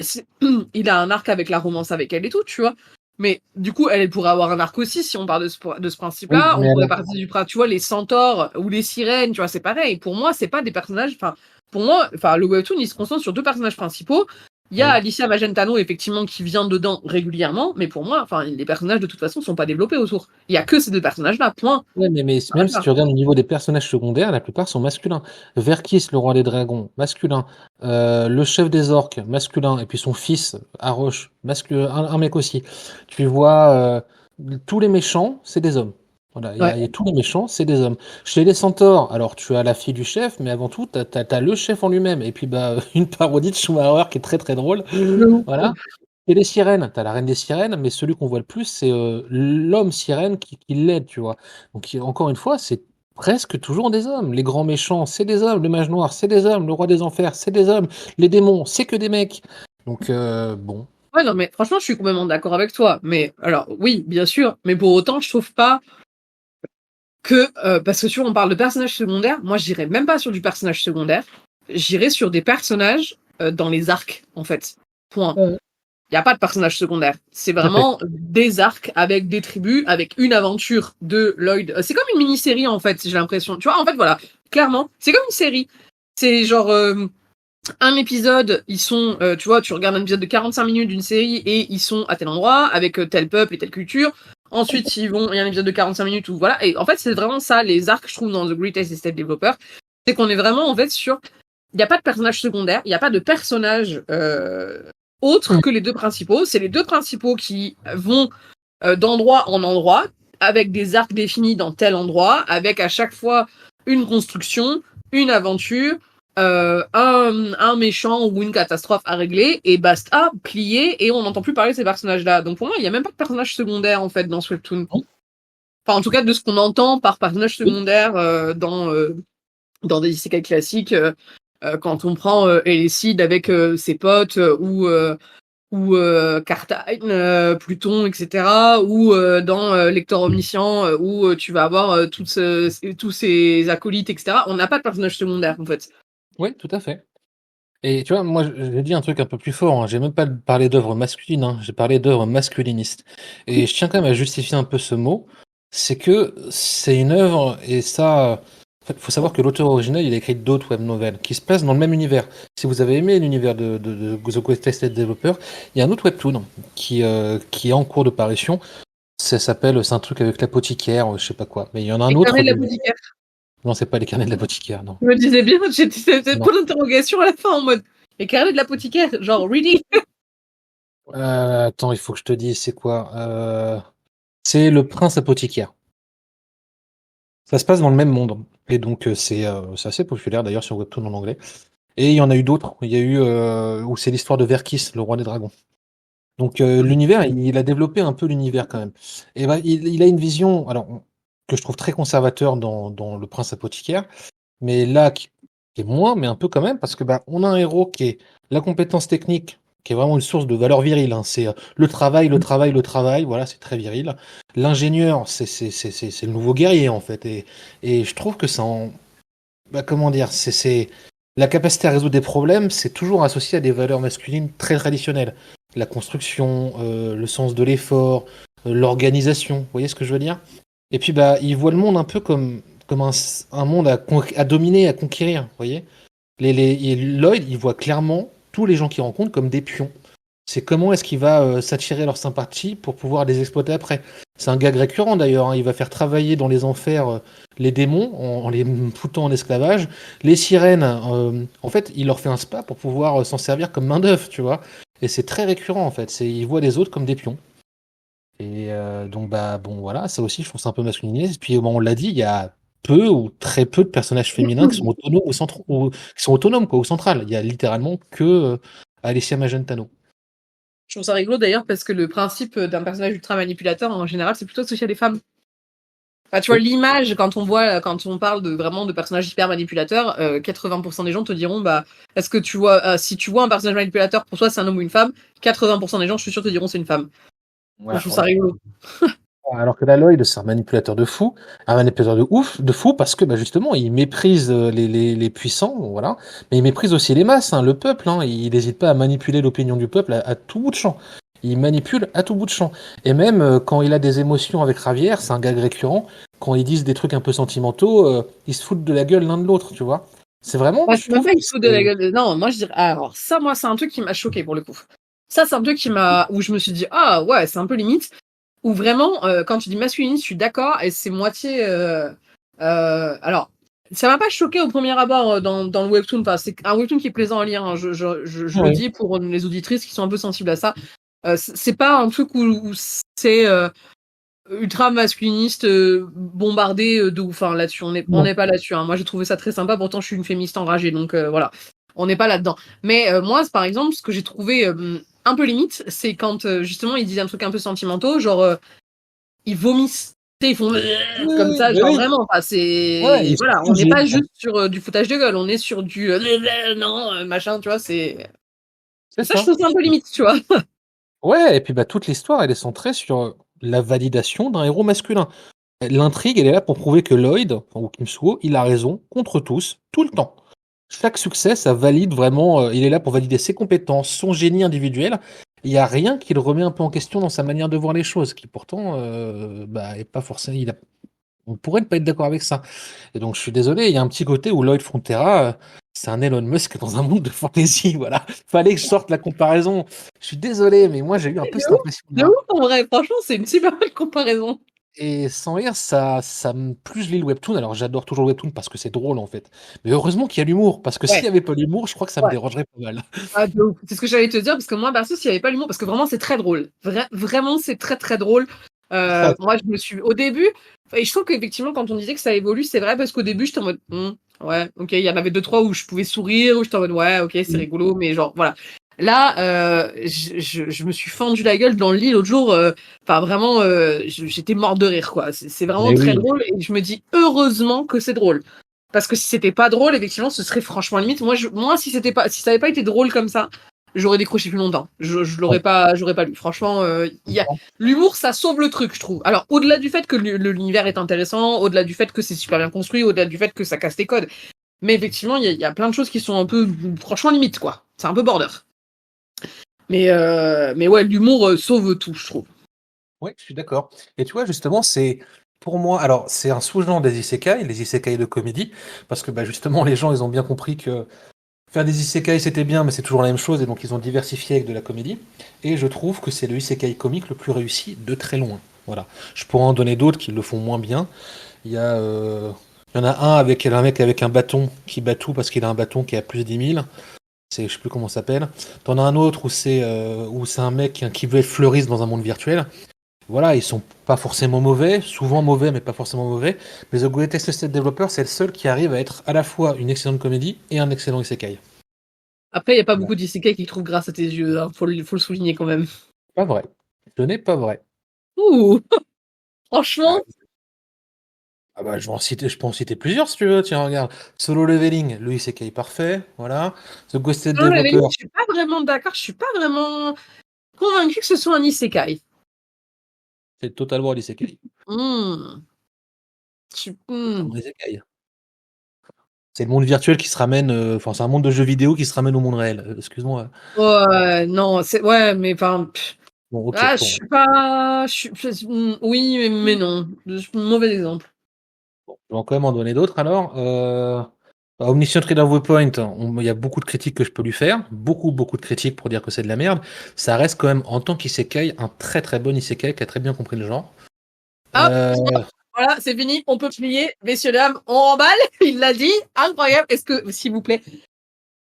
il a un arc avec la romance avec elle et tout, tu vois. Mais du coup, elle pourrait avoir un arc aussi si on part de ce oui, principe-là. mais On pourrait partir du principe, tu vois, les centaures ou les sirènes, tu vois, c'est pareil. Pour moi, c'est pas des personnages. Enfin, pour moi, enfin, le webtoon, il se concentre sur deux personnages principaux. Il y a oui. Alicia Magentano, effectivement, qui vient dedans régulièrement, mais pour moi, enfin, les personnages de toute façon sont pas développés autour. Il y a que ces deux personnages-là, point. Ouais, mais même si tu regardes au niveau des personnages secondaires, la plupart sont masculins. Verkis, le roi des dragons, masculin. Le chef des orques, masculin. Et puis son fils, Arosh, masculin. Un mec aussi. Tu vois, tous les méchants, c'est des hommes. Voilà, Ouais. il y a tous les méchants, c'est des hommes. Chez les centaures, alors tu as la fille du chef, mais avant tout, t'as le chef en lui-même. Et puis, bah, une parodie de Schumacher qui est très très drôle. Voilà. Et les sirènes, t'as la reine des sirènes, mais celui qu'on voit le plus, c'est l'homme sirène qui l'aide, tu vois. Donc encore une fois, presque toujours des hommes. Les grands méchants, c'est des hommes. Le mage noir, c'est des hommes. Le roi des enfers, c'est des hommes. Les démons, c'est que des mecs. Donc, bon. Ouais, non, mais franchement, je suis complètement d'accord avec toi. Mais alors, oui, bien sûr, mais pour autant, je trouve pas que parce que tu vois, on parle de personnages secondaires. Moi, j'irais même pas sur du personnage secondaire. J'irais sur des personnages dans les arcs, en fait. Point. Ouais. Il n'y a pas de personnage secondaire. C'est Tout à fait. vraiment des arcs avec des tribus, avec une aventure de Lloyd. C'est comme une mini-série, en fait, j'ai l'impression. Tu vois, en fait, voilà, clairement, c'est comme une série. C'est genre un épisode, ils sont, tu vois, tu regardes un épisode de 45 minutes d'une série et ils sont à tel endroit, avec tel peuple et telle culture. Ensuite, il y a un épisode de 45 minutes où voilà. Et en fait, c'est vraiment ça, les arcs, je trouve, dans The Greatest Estate Developer. C'est qu'on est vraiment, en fait, sur. Il n'y a pas de personnage secondaire, il n'y a pas de personnage autre que les deux principaux. C'est les deux principaux qui vont d'endroit en endroit, avec des arcs définis dans tel endroit, avec à chaque fois une construction, une aventure, un méchant ou une catastrophe à régler, et basta, plié, et on n'entend plus parler de ces personnages-là. Donc pour moi, il n'y a même pas de personnage secondaire, en fait, dans ce webtoon. Enfin, en tout cas, de ce qu'on entend par personnage secondaire dans des isekai classiques, quand on prend Elicid avec ses potes, ou Cartine, Pluton, etc., ou dans Lecteur Omniscient, où tu vas avoir tous ces acolytes, etc. On n'a pas de personnage secondaire, en fait. Oui, tout à fait. Et tu vois, moi, j'ai dit un truc un peu plus fort. Hein. J'ai même pas parlé d'œuvres masculines. Hein. J'ai parlé d'œuvres masculinistes. Et je tiens quand même à justifier un peu ce mot. C'est que c'est une œuvre, et ça, en fait, faut savoir que l'auteur original, il a écrit d'autres web novels qui se placent dans le même univers. Si vous avez aimé l'univers de The Greatest Developer, il y a un autre webtoon qui est en cours de parution. Ça s'appelle, c'est un truc avec l'apothicaire, je sais pas quoi. Mais il y en a un Les autre. carnets de l'apothicaire. Non, c'est pas les carnets de l'apothicaire, non. Je me disais bien, c'était Non. pour l'interrogation à la fin, en mode les carnets de l'apothicaire, genre, really? Attends, il faut que je te dise, c'est quoi? C'est le prince apothicaire. Ça se passe dans le même monde. Et donc, c'est assez populaire d'ailleurs sur Webtoon en anglais. Et il y en a eu d'autres. Il y a eu où c'est l'histoire de Verkis, le roi des dragons. Donc, l'univers, il a développé un peu l'univers quand même. Et ben, il a une vision, alors, que je trouve très conservateur dans Le prince apothicaire. Mais là, qui est moins, mais un peu quand même, parce que bah, on a un héros qui est la compétence technique, qui est vraiment une source de valeur virile. Hein. C'est le travail, le travail, le travail. Voilà, c'est très viril. L'ingénieur, c'est le nouveau guerrier en fait. Et je trouve que ça en, bah, comment dire, c'est la capacité à résoudre des problèmes, c'est toujours associé à des valeurs masculines très traditionnelles. La construction, le sens de l'effort, l'organisation. Vous voyez ce que je veux dire? Et puis bah, il voit le monde un peu comme un monde à dominer, à conquérir. Vous voyez? Et Lloyd, il voit clairement tous les gens qu'il rencontre comme des pions. C'est comment est-ce qu'il va s'attirer leur sympathie pour pouvoir les exploiter après. C'est un gag récurrent d'ailleurs. Hein. Il va faire travailler dans les enfers les démons en les foutant en esclavage. Les sirènes, en fait, il leur fait un spa pour pouvoir s'en servir comme main-d'œuvre, tu vois. Et c'est très récurrent en fait. Il voit les autres comme des pions. Et donc, bah, bon, voilà, ça aussi, je trouve c'est un peu masculinisé. Et puis, bon, on l'a dit, il y a peu ou très peu de personnages féminins qui sont autonomes qui sont autonomes, quoi, au central. Il y a littéralement que Alicia Magentano. Je trouve ça rigolo d'ailleurs parce que le principe d'un personnage ultra manipulateur en général c'est plutôt associé à des femmes. Enfin, tu vois Oui. l'image quand on parle de vraiment de personnages hyper manipulateurs, 80% des gens te diront bah est-ce que tu vois si tu vois un personnage manipulateur pour toi c'est un homme ou une femme, 80% des gens je suis sûr te diront c'est une femme. Ouais, Donc, je trouve ça ouais. rigolo. Alors que là, Lloyd, c'est un manipulateur de fou, un manipulateur de ouf, de fou, parce que bah, justement, il méprise les puissants, voilà, mais il méprise aussi les masses, hein, le peuple. Hein, il n'hésite pas à manipuler l'opinion du peuple à tout bout de champ. Il manipule à tout bout de champ. Et même quand il a des émotions avec Ravière, c'est un gag récurrent, quand ils disent des trucs un peu sentimentaux, ils se foutent de la gueule l'un de l'autre, tu vois. C'est vraiment, Moi, je c'est même trouve pas que une fout de la gueule. Non, moi je dirais. Alors, ça, moi, c'est un truc qui m'a choqué pour le coup. Ça, c'est un truc où je me suis dit, ah ouais, c'est un peu limite. Ou vraiment, quand tu dis masculiniste, je suis d'accord, et c'est moitié. Alors, ça m'a pas choqué au premier abord dans le webtoon. Enfin, c'est un webtoon qui est plaisant à lire. Hein. Je le ouais. dis pour les auditrices qui sont un peu sensibles à ça. C'est pas un truc où c'est ultra masculiniste, bombardé de ouf. Enfin, là-dessus, on Non. n'est pas là-dessus. Hein. Moi, j'ai trouvé ça très sympa. Pourtant, je suis une féministe enragée, donc voilà, on n'est pas là-dedans. Mais moi, par exemple, ce que j'ai trouvé un peu limite, c'est quand justement ils disent un truc un peu sentimentaux, genre ils vomissent Ils font comme Oui, ça, mais genre oui. vraiment. Enfin, Ouais, c'est et voilà, surtout, on n'est pas juste sur du foutage de gueule, on est sur du non, machin, tu vois. C'est c'est ça, je ça. trouve ça un peu limite, tu vois. Ouais, et puis bah, toute l'histoire, elle est centrée sur la validation d'un héros masculin. L'intrigue, elle est là pour prouver que Lloyd, enfin, ou Kim Suo, il a raison contre tous, tout le temps. Chaque succès, ça valide vraiment, il est là pour valider ses compétences, son génie individuel. Il y a rien qui le remet un peu en question dans sa manière de voir les choses, qui pourtant, bah, est pas forcément, on pourrait ne pas être d'accord avec ça. Et donc, je suis désolé, il y a un petit côté où Lloyd Frontera, c'est un Elon Musk dans un monde de fantasy, voilà. Fallait que je sorte la comparaison. Je suis désolé, mais moi, j'ai eu un peu cette De impression-là. ouf, en vrai. Franchement, c'est une super belle comparaison. Et sans rire, plus je lis le webtoon, alors j'adore toujours le webtoon parce que c'est drôle en fait. Mais heureusement qu'il y a l'humour, parce que s'il Ouais, n'y avait pas l'humour, je crois que ça me ouais. dérangerait pas mal. Ah, de ouf. C'est ce que j'allais te dire, parce que moi, perso, s'il n'y avait pas l'humour, parce que vraiment, c'est très drôle. Vraiment, c'est très, très drôle. Très, Moi, je me suis. Au début, et je trouve qu'effectivement, quand on disait que ça évolue, c'est vrai, parce qu'au début, j'étais en mode, ouais, ok, il y en avait deux, trois où je pouvais sourire, où j'étais en mode, ouais, ok, c'est très. rigolo, mais genre, voilà. Là, je me suis fendu la gueule dans le lit l'autre jour. Enfin, vraiment, j'étais mort de rire, quoi. C'est vraiment Mais très oui, drôle, et je me dis, heureusement que c'est drôle. Parce que si c'était pas drôle, effectivement, ce serait franchement limite. Moi, si ça avait pas été drôle comme ça, j'aurais décroché plus longtemps. Je on l'aurais pas, j'aurais pas lu. Franchement, comprend. l'humour, ça sauve le truc, je trouve. Alors, au-delà du fait que l'univers est intéressant, au-delà du fait que c'est super bien construit, au-delà du fait que ça casse les codes, mais effectivement, il y a plein de choses qui sont un peu, franchement, limite, quoi. C'est un peu border. Mais ouais, l'humour sauve tout, je trouve. Oui, je suis d'accord. Et tu vois, justement, c'est pour moi, alors c'est un sous-genre des isekai, les isekai de comédie, parce que bah, justement, les gens, ils ont bien compris que faire des isekai, c'était bien, mais c'est toujours la même chose, et donc ils ont diversifié avec de la comédie. Et je trouve que c'est le isekai comique le plus réussi de très loin. Voilà. Je pourrais en donner d'autres qui le font moins bien. Il y a, il y en a un avec un mec avec un bâton qui bat tout parce qu'il a un bâton qui est à plus de 10 000. Je sais plus comment ça s'appelle. T'en as un autre où c'est un mec qui veut être fleuriste dans un monde virtuel. Voilà, ils sont pas forcément mauvais, souvent mauvais, mais pas forcément mauvais. Mais The Greatest State Developer, c'est le seul qui arrive à être à la fois une excellente comédie et un excellent isekai. Après, il y a pas Voilà. beaucoup d'isekai qui trouvent grâce à tes yeux, hein. Faut le souligner quand même. Pas vrai. Ce n'est pas vrai. Ouh, Ah, franchement. ah bah, je peux en citer plusieurs si tu veux. Tiens, regarde. Solo Leveling, le isekai parfait. Voilà. The Ghosted Non, la Developer, limite, je suis pas vraiment d'accord. Je suis pas vraiment convaincu que ce soit un isekai. c'est totalement l'isekai. Hmm. Totalement l'isekai. C'est le monde virtuel qui se ramène, enfin, c'est un monde de jeux vidéo qui se ramène au monde réel. Excuse-moi. Ouais, non, ouais, mais enfin, Bon, ok, ah, je bon. suis pas, oui, mais non, mauvais exemple. Je vais quand même en donner d'autres alors. Omniscient Reader Viewpoint, il y a beaucoup de critiques que je peux lui faire. Beaucoup, beaucoup de critiques pour dire que c'est de la merde. Ça reste quand même, en tant qu'isekai, un très très bon isekai qui a très bien compris le genre. Hop, Euh, voilà, c'est fini, on peut plier, messieurs dames, on remballe. Il l'a dit, incroyable. Est-ce que, s'il vous plaît,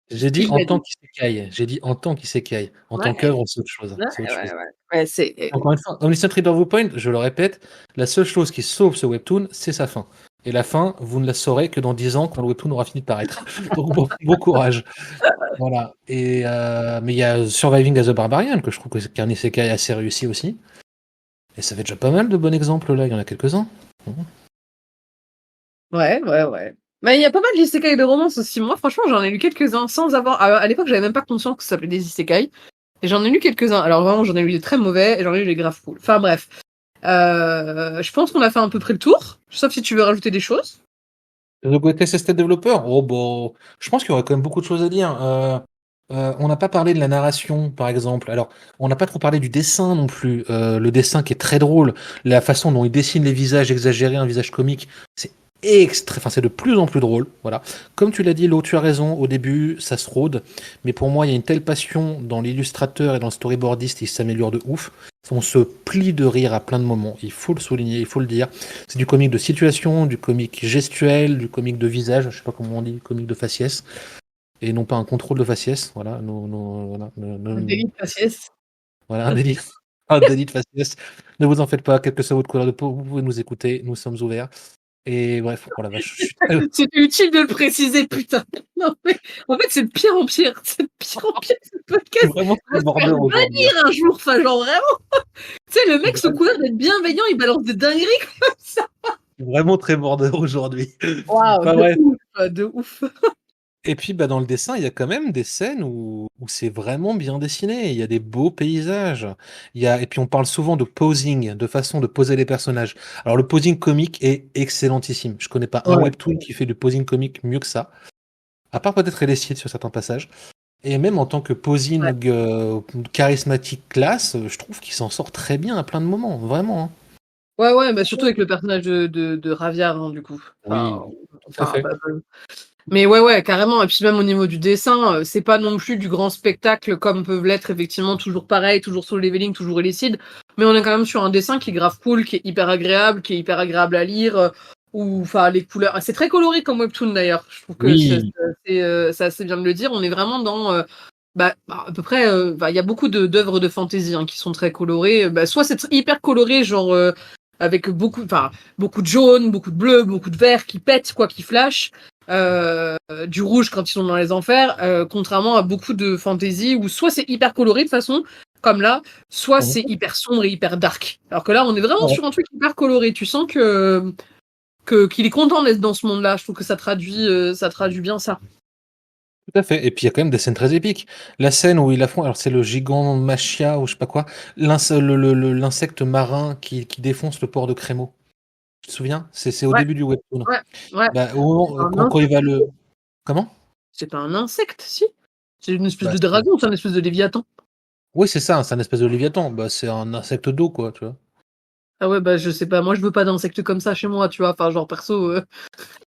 j'ai dit il en l'a tant dit. qu'isekai. J'ai dit en tant qu'isekai. En tant Ouais, qu'œuvre, c'est autre chose. ouais, C'est autre ouais, chose. ouais. Ouais, c'est, Encore une fois, Omniscient Reader Viewpoint, je le répète, la seule chose qui sauve ce webtoon, c'est sa fin. Et la fin, vous ne la saurez que dans 10 ans, quand le webtoon aura fini de paraître. Donc bon courage. Voilà. Mais il y a Surviving as a Barbarian, que je trouve que c'est un isekai assez réussi aussi. Et ça fait déjà pas mal de bons exemples là, il y en a quelques-uns. ouais, ouais, ouais. Mais il y a pas mal d'isekai et de romances aussi. Moi, franchement, j'en ai lu quelques-uns sans avoir. À l'époque, j'avais même pas conscience que ça s'appelait des isekai. Et j'en ai lu quelques-uns. Alors vraiment, j'en ai lu des très mauvais et j'en ai lu des grave cool. Enfin bref. Je pense qu'on a fait à peu près le tour. Sauf si tu veux rajouter des choses. The Greatest State Developer, oh bon, je pense qu'il y aurait quand même beaucoup de choses à dire. On n'a pas parlé de la narration, par exemple. Alors, on n'a pas trop parlé du dessin non plus. Le dessin qui est très drôle, la façon dont il dessine les visages exagérés, un visage comique, c'est enfin, c'est de plus en plus drôle. Voilà. Comme tu l'as dit, Lo, tu as raison. Au début, ça se rôde, mais pour moi, il y a une telle passion dans l'illustrateur et dans le storyboardiste, il s'améliore de ouf. On se plie de rire à plein de moments. Il faut le souligner, il faut le dire. C'est du comique de situation, du comique gestuel, du comique de visage, je sais pas comment on dit, comique de faciès, et non pas un contrôle de faciès. Voilà, Un délit de faciès. voilà un délit, un délit de faciès. Ne vous en faites pas, quelle que soit votre couleur de peau, vous pouvez nous écouter, nous sommes ouverts. Et bref, oh la vache, C'était utile de le préciser, putain. Non, mais en fait, c'est de pire en pire. C'est de pire en pire. podcast. Vraiment Va très se border faire aujourd'hui. bannir un jour, enfin genre vraiment. Tu sais, le mec sous couvert d'être bienveillant, il balance des dingueries comme ça. Vraiment très border aujourd'hui. Waouh, Enfin bref. de ouf. Et puis dans le dessin, il y a quand même des scènes où c'est vraiment bien dessiné. Il y a des beaux paysages. Et puis on parle souvent de posing, de façon de poser les personnages. Alors le posing comique est excellentissime. Je connais pas un Ouais. webtoon qui fait du posing comique mieux que ça. À part peut-être Elessier sur certains passages. Et même en tant que posing charismatique classe, je trouve qu'il s'en sort très bien à plein de moments. Vraiment, hein. Ouais, bah surtout avec le personnage de Raviar, hein, du coup. Oui, tout à fait. Mais ouais, carrément. Et puis même au niveau du dessin, c'est pas non plus du grand spectacle comme peuvent l'être effectivement toujours pareil, toujours Solo Leveling, toujours Elicid. Mais on est quand même sur un dessin qui est grave cool, qui est hyper agréable à lire. Ou enfin les couleurs, c'est très coloré comme webtoon d'ailleurs. Je trouve que Oui. c'est assez bien de le dire. On est vraiment dans à peu près, il y a beaucoup d'œuvres de fantasy qui sont très colorées. Soit c'est hyper coloré, genre avec beaucoup de jaune, beaucoup de bleu, beaucoup de vert qui pètent, quoi, qui flash, du rouge quand ils sont dans les enfers, contrairement à beaucoup de fantasy où soit c'est hyper coloré de façon comme là, soit c'est hyper sombre et hyper dark. Alors que là, on est vraiment sur un truc hyper coloré. Tu sens qu'il est content d'être dans ce monde-là. Je trouve que ça traduit bien ça. Tout à fait. Et puis il y a quand même des scènes très épiques. La scène où il affronte, alors c'est le gigant Machia ou je sais pas quoi, l'insecte marin qui défonce le port de Crémo. Tu te souviens? C'est au Ouais, début du webtoon. ouais. Au moment, quand il va le. Comment? C'est pas un insecte, si? C'est une espèce de C'est- dragon, c'est un espèce de léviathan. Oui, c'est ça, c'est un espèce de léviathan. C'est un insecte d'eau, quoi, tu vois. Ah ouais, je sais pas. Moi, je veux pas d'insectes comme ça chez moi, tu vois. Enfin, genre, perso.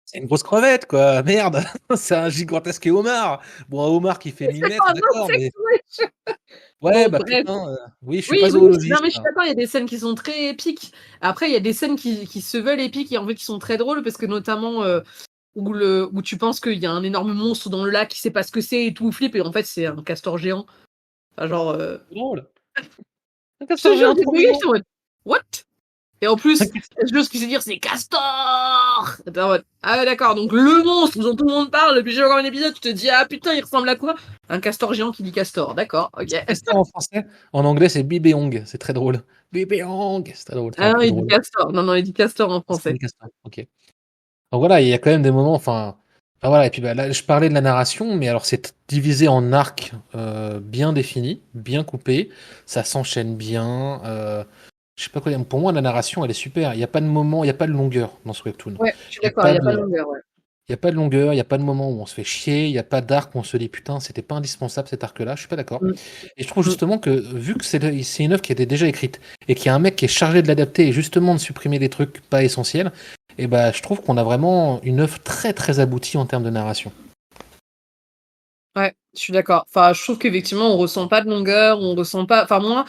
C'est une grosse crevette, quoi. Merde. C'est un gigantesque homard. Bon, un homard qui fait 1000 C'est pas mètres, un d'accord, insecte, mais. wesh. Ouais, Bon, bah bref. putain. Oui, je suis Oui, pas oui. Non, zoologiste, mais je suis hein. d'accord, il y a des scènes qui sont très épiques. Après, il y a des scènes qui se veulent épiques et en fait qui sont très drôles parce que notamment où tu penses qu'il y a un énorme monstre dans le lac qui sait pas ce que c'est et tout flip et en fait c'est un castor géant. Enfin, genre. C'est drôle. Un Je te castor jure, géant j'ai trop bugué, mignon. j'étais en mode. What? Et en plus, la chose qui sait dire, c'est Castor! T'es en mode, ah ouais, d'accord, donc le monstre dont tout le monde parle, depuis j'ai encore un épisode, tu te dis, ah putain, il ressemble à quoi? Un castor géant qui dit Castor, d'accord, ok. Castor en français. En anglais, c'est Bibéong. C'est très drôle. Bibéong. C'est très drôle. C'est Ah un non, peu il dit drôle. Castor. Non, il dit Castor en C'est français. des castors. Ok. Donc voilà, il y a quand même des moments. Enfin, voilà. Et puis là, je parlais de la narration, mais alors c'est divisé en arcs bien définis, bien coupés. Ça s'enchaîne bien. Je sais pas quoi dire. Pour moi, la narration, elle est super. Il n'y a pas de moment, il n'y a pas de longueur dans ce webtoon. Ouais, je suis Il n'y a d'accord, il pas n'y a pas de, de longueur, ouais. il y a pas de longueur, il n'y a pas de moment où on se fait chier, il n'y a pas d'arc où on se dit putain, c'était pas indispensable cet arc-là, je suis pas d'accord. Mm, Et je trouve mm. justement que vu que c'est une œuvre qui était déjà écrite et qu'il y a un mec qui est chargé de l'adapter et justement de supprimer des trucs pas essentiels, et ben je trouve qu'on a vraiment une œuvre très très aboutie en termes de narration. Ouais, je suis d'accord. Enfin, je trouve qu'effectivement, on ressent pas de longueur, on ressent pas. Enfin, moi,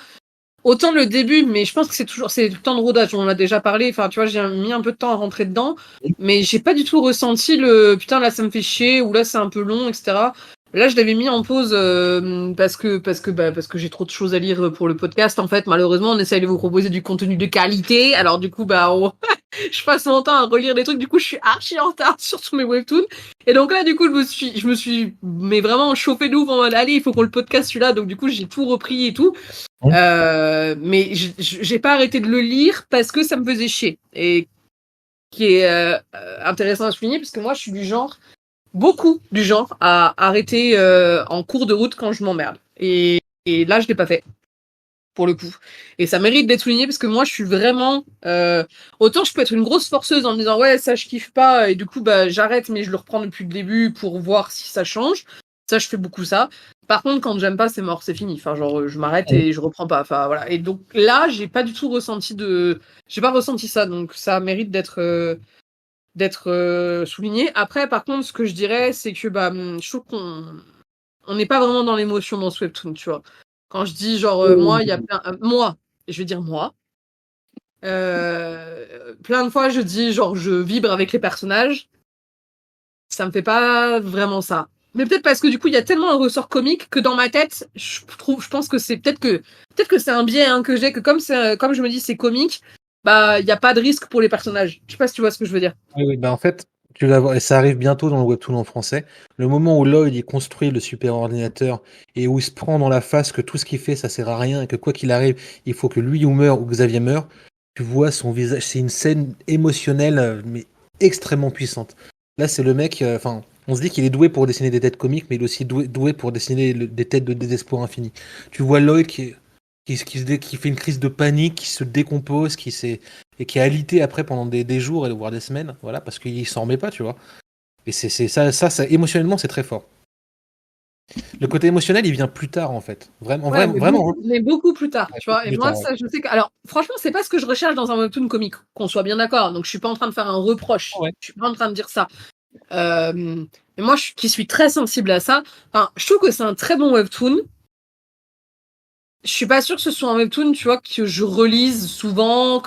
autant le début, mais je pense que c'est tout le temps de rodage, on en a déjà parlé. Enfin, tu vois, j'ai mis un peu de temps à rentrer dedans, mais j'ai pas du tout ressenti le putain, là, ça me fait chier, ou là, c'est un peu long, etc. Là, je l'avais mis en pause parce que j'ai trop de choses à lire pour le podcast. En fait, malheureusement, on essaye de vous proposer du contenu de qualité. Alors, du coup, je passe mon temps à relire des trucs. Du coup, je suis archi en retard sur tous mes webtoons. Et donc là, du coup, je me suis mais vraiment chauffé de ouf en mode, allez, il faut qu'on le podcast celui-là. Donc, du coup, j'ai tout repris et tout. Mais j'ai pas arrêté de le lire parce que ça me faisait chier. Et qui est intéressant à souligner parce que moi, je suis beaucoup du genre à arrêter en cours de route quand je m'emmerde. Et là, je l'ai pas fait pour le coup. Et ça mérite d'être souligné parce que moi, je suis vraiment autant je peux être une grosse forceuse en me disant ouais ça je kiffe pas et du coup j'arrête mais je le reprends depuis le début pour voir si ça change. Ça, je fais beaucoup ça. Par contre, quand j'aime pas, c'est mort, c'est fini. Enfin, genre, je m'arrête et je reprends pas. Enfin, voilà. Et donc là, j'ai pas du tout j'ai pas ressenti ça. Donc ça mérite d'être souligné. Après, par contre, ce que je dirais, c'est que je trouve qu'on n'est pas vraiment dans l'émotion dans ce webtoon, tu vois. Quand je dis genre moi, il y a plein moi, je vais dire moi. Plein de fois, je dis genre je vibre avec les personnages. Ça me fait pas vraiment ça. Mais peut-être parce que du coup, il y a tellement un ressort comique que dans ma tête, je pense que c'est peut-être que c'est un biais que j'ai que comme je me dis c'est comique, il y a pas de risque pour les personnages. Je sais pas si tu vois ce que je veux dire. Oui, oui, en fait, Tu vas voir, et ça arrive bientôt dans le webtoon en français. Le moment où Lloyd il construit le super ordinateur et où il se prend dans la face que tout ce qu'il fait ça sert à rien et que quoi qu'il arrive, il faut que lui ou meure ou Xavier meure. Tu vois son visage, c'est une scène émotionnelle mais extrêmement puissante. Là, c'est le mec, enfin, on se dit qu'il est doué pour dessiner des têtes comiques, mais il est aussi doué pour dessiner des têtes de désespoir infini. Tu vois Lloyd qui fait une crise de panique, qui se décompose, et qui est alité après pendant des jours et voire des semaines, voilà, parce qu'il s'en remet pas, tu vois. Et c'est ça, émotionnellement, c'est très fort. Le côté émotionnel, il vient plus tard, en fait. Vraiment, Ouais, vraiment, vraiment. mais beaucoup plus tard, Ouais, tu vois. Et plus moi, tard, ouais. ça, je sais que. Alors, franchement, c'est pas ce que je recherche dans un webtoon comique, qu'on soit bien d'accord. Donc, je suis pas en train de faire un reproche. Ouais. Je suis pas en train de dire ça. Mais moi, qui suis très sensible à ça, enfin, je trouve que c'est un très bon webtoon. Je suis pas sûre que ce soit un webtoon, tu vois, que je relise souvent,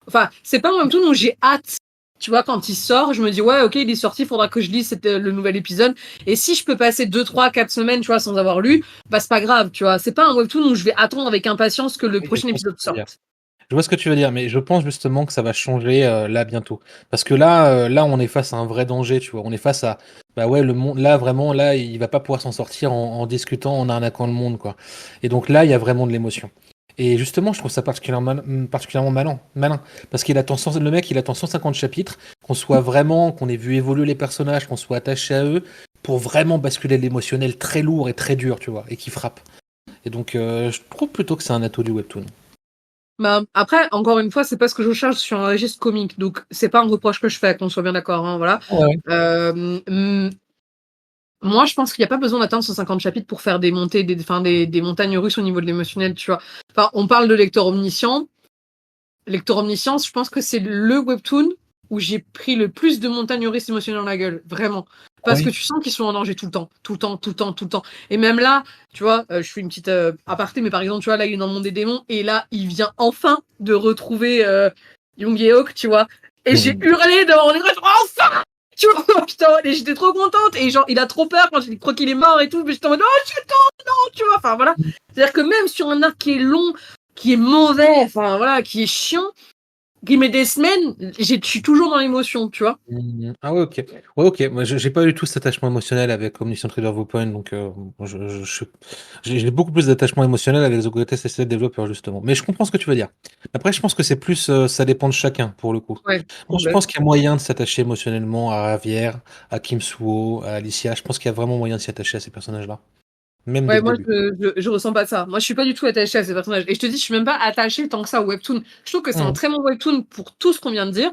Enfin, c'est pas un webtoon où j'ai hâte. Tu vois, quand il sort, je me dis, ouais, ok, il est sorti, il faudra que je lise le nouvel épisode. Et si je peux passer 2, 3, 4 semaines, tu vois, sans avoir lu, bah, c'est pas grave, tu vois. C'est pas un webtoon où je vais attendre avec impatience que le Oui, prochain épisode sorte. je vois ce que tu veux dire, mais je pense justement que ça va changer là bientôt. Parce que là, on est face à un vrai danger, tu vois. On est face à, bah ouais, le monde, là vraiment, là, il va pas pouvoir s'en sortir en discutant, en arnaquant le monde, quoi. Et donc là, il y a vraiment de l'émotion. Et justement, je trouve ça particulièrement malin, parce le mec, il attend 150 chapitres, qu'on ait vu évoluer les personnages, qu'on soit attaché à eux, pour vraiment basculer l'émotionnel très lourd et très dur, tu vois, et qui frappe. Et donc, je trouve plutôt que c'est un atout du webtoon. Bah, après, encore une fois, c'est pas ce que je cherche sur un registre comique. Donc, c'est pas un reproche que je fais, qu'on soit bien d'accord, hein, voilà. Ouais. Moi, je pense qu'il n'y a pas besoin d'atteindre 150 chapitres pour faire des montées, des montagnes russes au niveau de l'émotionnel, tu vois. Enfin, on parle de lecteur omniscient. Lecteur omniscient, je pense que c'est le webtoon où j'ai pris le plus de montagnes russes émotionnelles dans la gueule, vraiment. Parce que Oui. tu sens qu'ils sont en danger tout le temps, tout le temps, tout le temps, tout le temps. Et même là, tu vois, je fais une petite aparté, mais par exemple, tu vois, là, il est dans le monde des démons, et là, il vient enfin de retrouver Young Yeok, tu vois. Et j'ai hurlé devant mon écran, enfin! Tu vois, putain, et j'étais trop contente, et genre, il a trop peur quand il croit qu'il est mort et tout, mais j'étais en mode, oh, je suis non, tu vois, enfin voilà. C'est-à-dire que même sur un arc qui est long, qui est mauvais, enfin voilà, qui est chiant, qui met des semaines, je suis toujours dans l'émotion, tu vois. Ah ouais, ok. Ouais, ok. Moi, j'ai pas eu tout cet attachement émotionnel avec Omniscient Reader Viewpoint, donc j'ai beaucoup plus d'attachement émotionnel avec The Greatest Essay Developer, justement. Mais je comprends ce que tu veux dire. Après, je pense que c'est plus, ça dépend de chacun, pour le coup. Ouais. Moi, je pense qu'il y a moyen de s'attacher émotionnellement à Javier, à Kim Suo, à Alicia. Je pense qu'il y a vraiment moyen de s'y attacher à ces personnages-là. Même dès Ouais, le moi, début. je ressens pas ça. Moi, je suis pas du tout attachée à ces personnages. Et je te dis, je suis même pas attachée tant que ça au webtoon. Je trouve que c'est un Mhm. très bon webtoon pour tout ce qu'on vient de dire.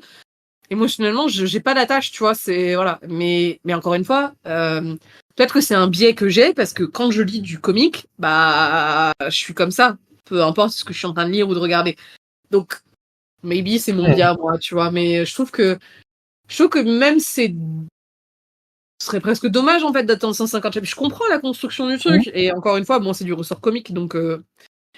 Émotionnellement, j'ai pas d'attache, tu vois, c'est, voilà. Mais encore une fois, peut-être que c'est un biais que j'ai parce que quand je lis du comique, bah, je suis comme ça. Peu importe ce que je suis en train de lire ou de regarder. Donc, maybe c'est mon biais Mhm. à moi, tu vois. Mais je trouve que même ce serait presque dommage en fait d'attendre 150 chapitres. Je comprends la construction du Mhm. truc et encore une fois, bon, c'est du ressort comique donc.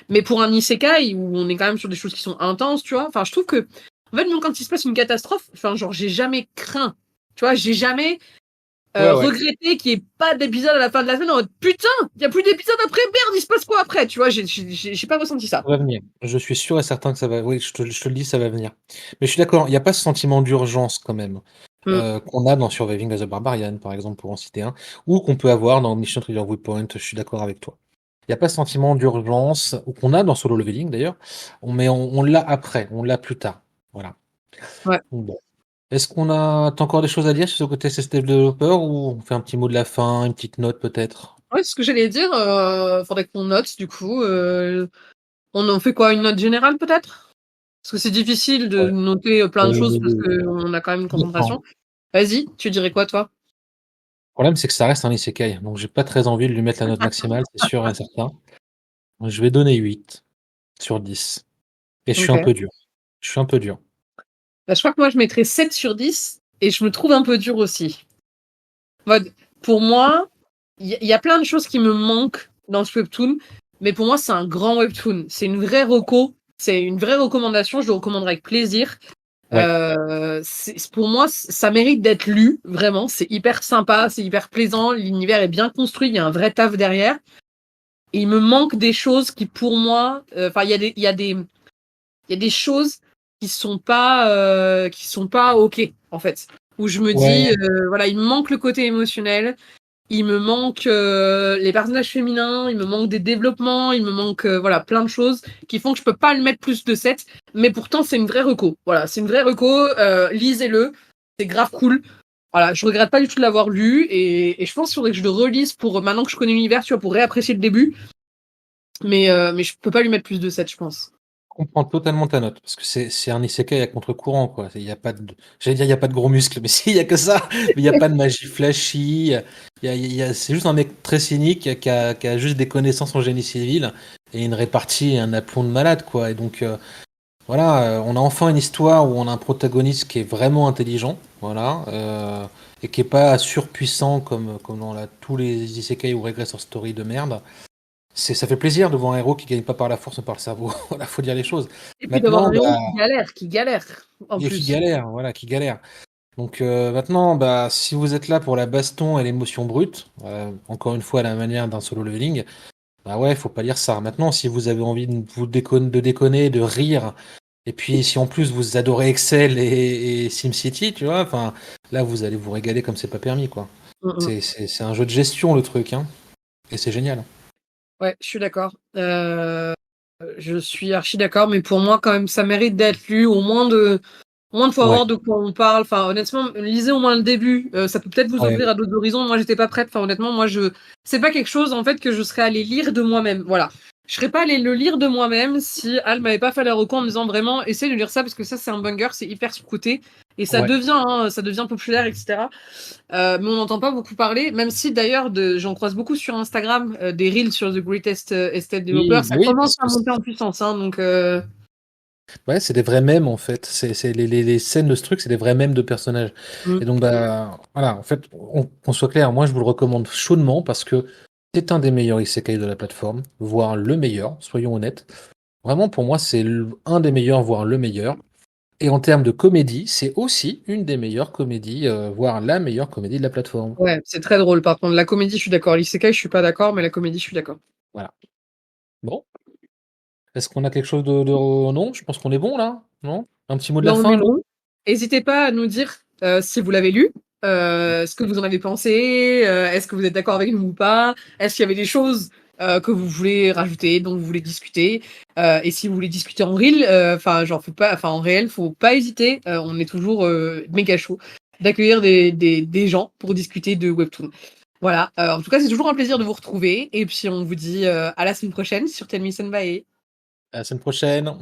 Mais pour un isekai où on est quand même sur des choses qui sont intenses, tu vois. Enfin, je trouve que en fait, même quand il se passe une catastrophe, enfin, genre, j'ai jamais craint. Tu vois, j'ai jamais Ouais, ouais. regretté qu'il n'y ait pas d'épisode à la fin de la semaine en mode putain, il n'y a plus d'épisode après, merde, il se passe quoi après? Tu vois, j'ai pas ressenti ça. Ça va venir. Je suis sûr et certain que ça va. Oui, je te le dis, ça va venir. Mais je suis d'accord, il n'y a pas ce sentiment d'urgence quand même Mm. qu'on a dans Surviving as a Barbarian, par exemple, pour en citer un, ou qu'on peut avoir dans Mission Trigger Waypoint. Je suis d'accord avec toi. Il n'y a pas ce sentiment d'urgence, ou qu'on a dans Solo Leveling d'ailleurs, mais on l'a après, on l'a plus tard. Voilà. Ouais. Bon. Est-ce qu'on a t'as encore des choses à dire sur ce côté SSD développeur ou on fait un petit mot de la fin, une petite note peut-être? Ouais, ce que j'allais dire, faudrait qu'on note du coup. On en fait quoi, une note générale peut-être? Parce que c'est difficile de Ouais. noter plein de choses parce Euh, qu'on a quand même une D'accord. concentration. Vas-y, tu dirais quoi toi? Le problème, c'est que ça reste un isekai, donc j'ai pas très envie de lui mettre la note maximale, c'est sûr et certain. Je vais donner 8 sur 10. Et je suis un Ok. peu dur. Je suis un peu dur. Bah, je crois que moi je mettrais 7 sur 10 et je me trouve un peu dur aussi. En mode, pour moi, il y a plein de choses qui me manquent dans ce webtoon, mais pour moi c'est un grand webtoon. C'est une vraie reco, c'est une vraie recommandation, je le recommanderais avec plaisir. Ouais. Pour moi, ça mérite d'être lu, vraiment. C'est hyper sympa, c'est hyper plaisant, l'univers est bien construit, il y a un vrai taf derrière. Et il me manque des choses qui, pour moi, enfin, il y a des choses qui sont pas ok, en fait. où je me dis, Ouais, voilà, il me manque le côté émotionnel, il me manque les personnages féminins, il me manque des développements, il me manque voilà plein de choses qui font que je peux pas le mettre plus de 7. Mais pourtant c'est une vraie reco. Voilà, c'est une vraie reco. Lisez-le, c'est grave cool. Voilà, je regrette pas du tout de l'avoir lu et je pense qu'il faudrait que je le relise pour maintenant que je connais l'univers, tu vois, pour réapprécier le début. Mais je peux pas lui mettre plus de 7, je pense. je comprends totalement ta note, parce que c'est un isekai à contre-courant, quoi. Il y a pas de, j'allais dire, il y a pas de gros muscles, mais si, il y a que ça. Mais il y a pas de magie flashy. C'est juste un mec très cynique qui a juste des connaissances en génie civil et une répartie et un aplomb de malade, quoi. Et donc, voilà, on a enfin une histoire où on a un protagoniste qui est vraiment intelligent, voilà, et qui est pas surpuissant comme dans tous les isekai ou Regressor Story de merde. Ça fait plaisir de voir un héros qui gagne pas par la force mais par le cerveau. Voilà, faut dire les choses. Et puis d'avoir Maintenant, un héros bah, qui galère en il y a qui plus. galère, voilà, qui galère. Donc maintenant, bah, si vous êtes là pour la baston et l'émotion brute, encore une fois à la manière d'un solo leveling, bah ouais, faut pas lire ça. Maintenant, si vous avez envie de déconner, de rire, et puis si en plus vous adorez Excel et SimCity, tu vois, enfin, là vous allez vous régaler comme c'est pas permis, quoi. Mm, mm. C'est un jeu de gestion le truc, hein, et c'est génial. Ouais, je suis d'accord. Je suis archi d'accord, mais pour moi, quand même, ça mérite d'être lu, au moins de fois Ouais, voir de quoi on parle. Enfin, honnêtement, lisez au moins le début. Ça peut peut-être vous ouais, ouvrir à d'autres horizons. Moi, j'étais pas prête. Enfin, honnêtement, c'est pas quelque chose, en fait, que je serais allée lire de moi-même. Voilà. Je serais pas allée le lire de moi-même si Al m'avait pas fait la reco en me disant vraiment, essaye de lire ça parce que ça, c'est un banger, c'est hyper sous-coté. Et ouais. ça devient populaire, etc. Mais on n'entend pas beaucoup parler, même si d'ailleurs, j'en croise beaucoup sur Instagram, des reels sur The Greatest Estate Developer. Oui, Ça bah oui, commence parce à que monter en puissance, hein, donc ouais, c'est des vrais mèmes en fait. C'est les scènes de ce truc, c'est des vrais mèmes de personnages. Et mm. donc bah voilà, en fait, qu'on soit clair, moi je vous le recommande chaudement parce que c'est un des meilleurs isekai de la plateforme, voire le meilleur, soyons honnêtes. Vraiment pour moi c'est un des meilleurs, voire le meilleur. Et en termes de comédie, c'est aussi une des meilleures comédies, voire la meilleure comédie de la plateforme. Ouais, c'est très drôle. Par contre, la comédie, je suis d'accord. L'isekai, je suis pas d'accord, mais la comédie, je suis d'accord. Voilà. Bon, est-ce qu'on a quelque chose Non, je pense qu'on est bon là, non? Un petit mot de Là, la on fin, est Lou? bon. N'hésitez pas à nous dire si vous l'avez lu, ce que vous en avez pensé, est-ce que vous êtes d'accord avec nous ou pas, est-ce qu'il y avait des choses que vous voulez rajouter, dont vous voulez discuter, et si vous voulez discuter en reel, enfin, en réel, faut pas hésiter. On est toujours méga chaud d'accueillir des gens pour discuter de Webtoon. Voilà. En tout cas, c'est toujours un plaisir de vous retrouver, et puis on vous dit à la semaine prochaine sur Tell Me Senpai. À la semaine prochaine.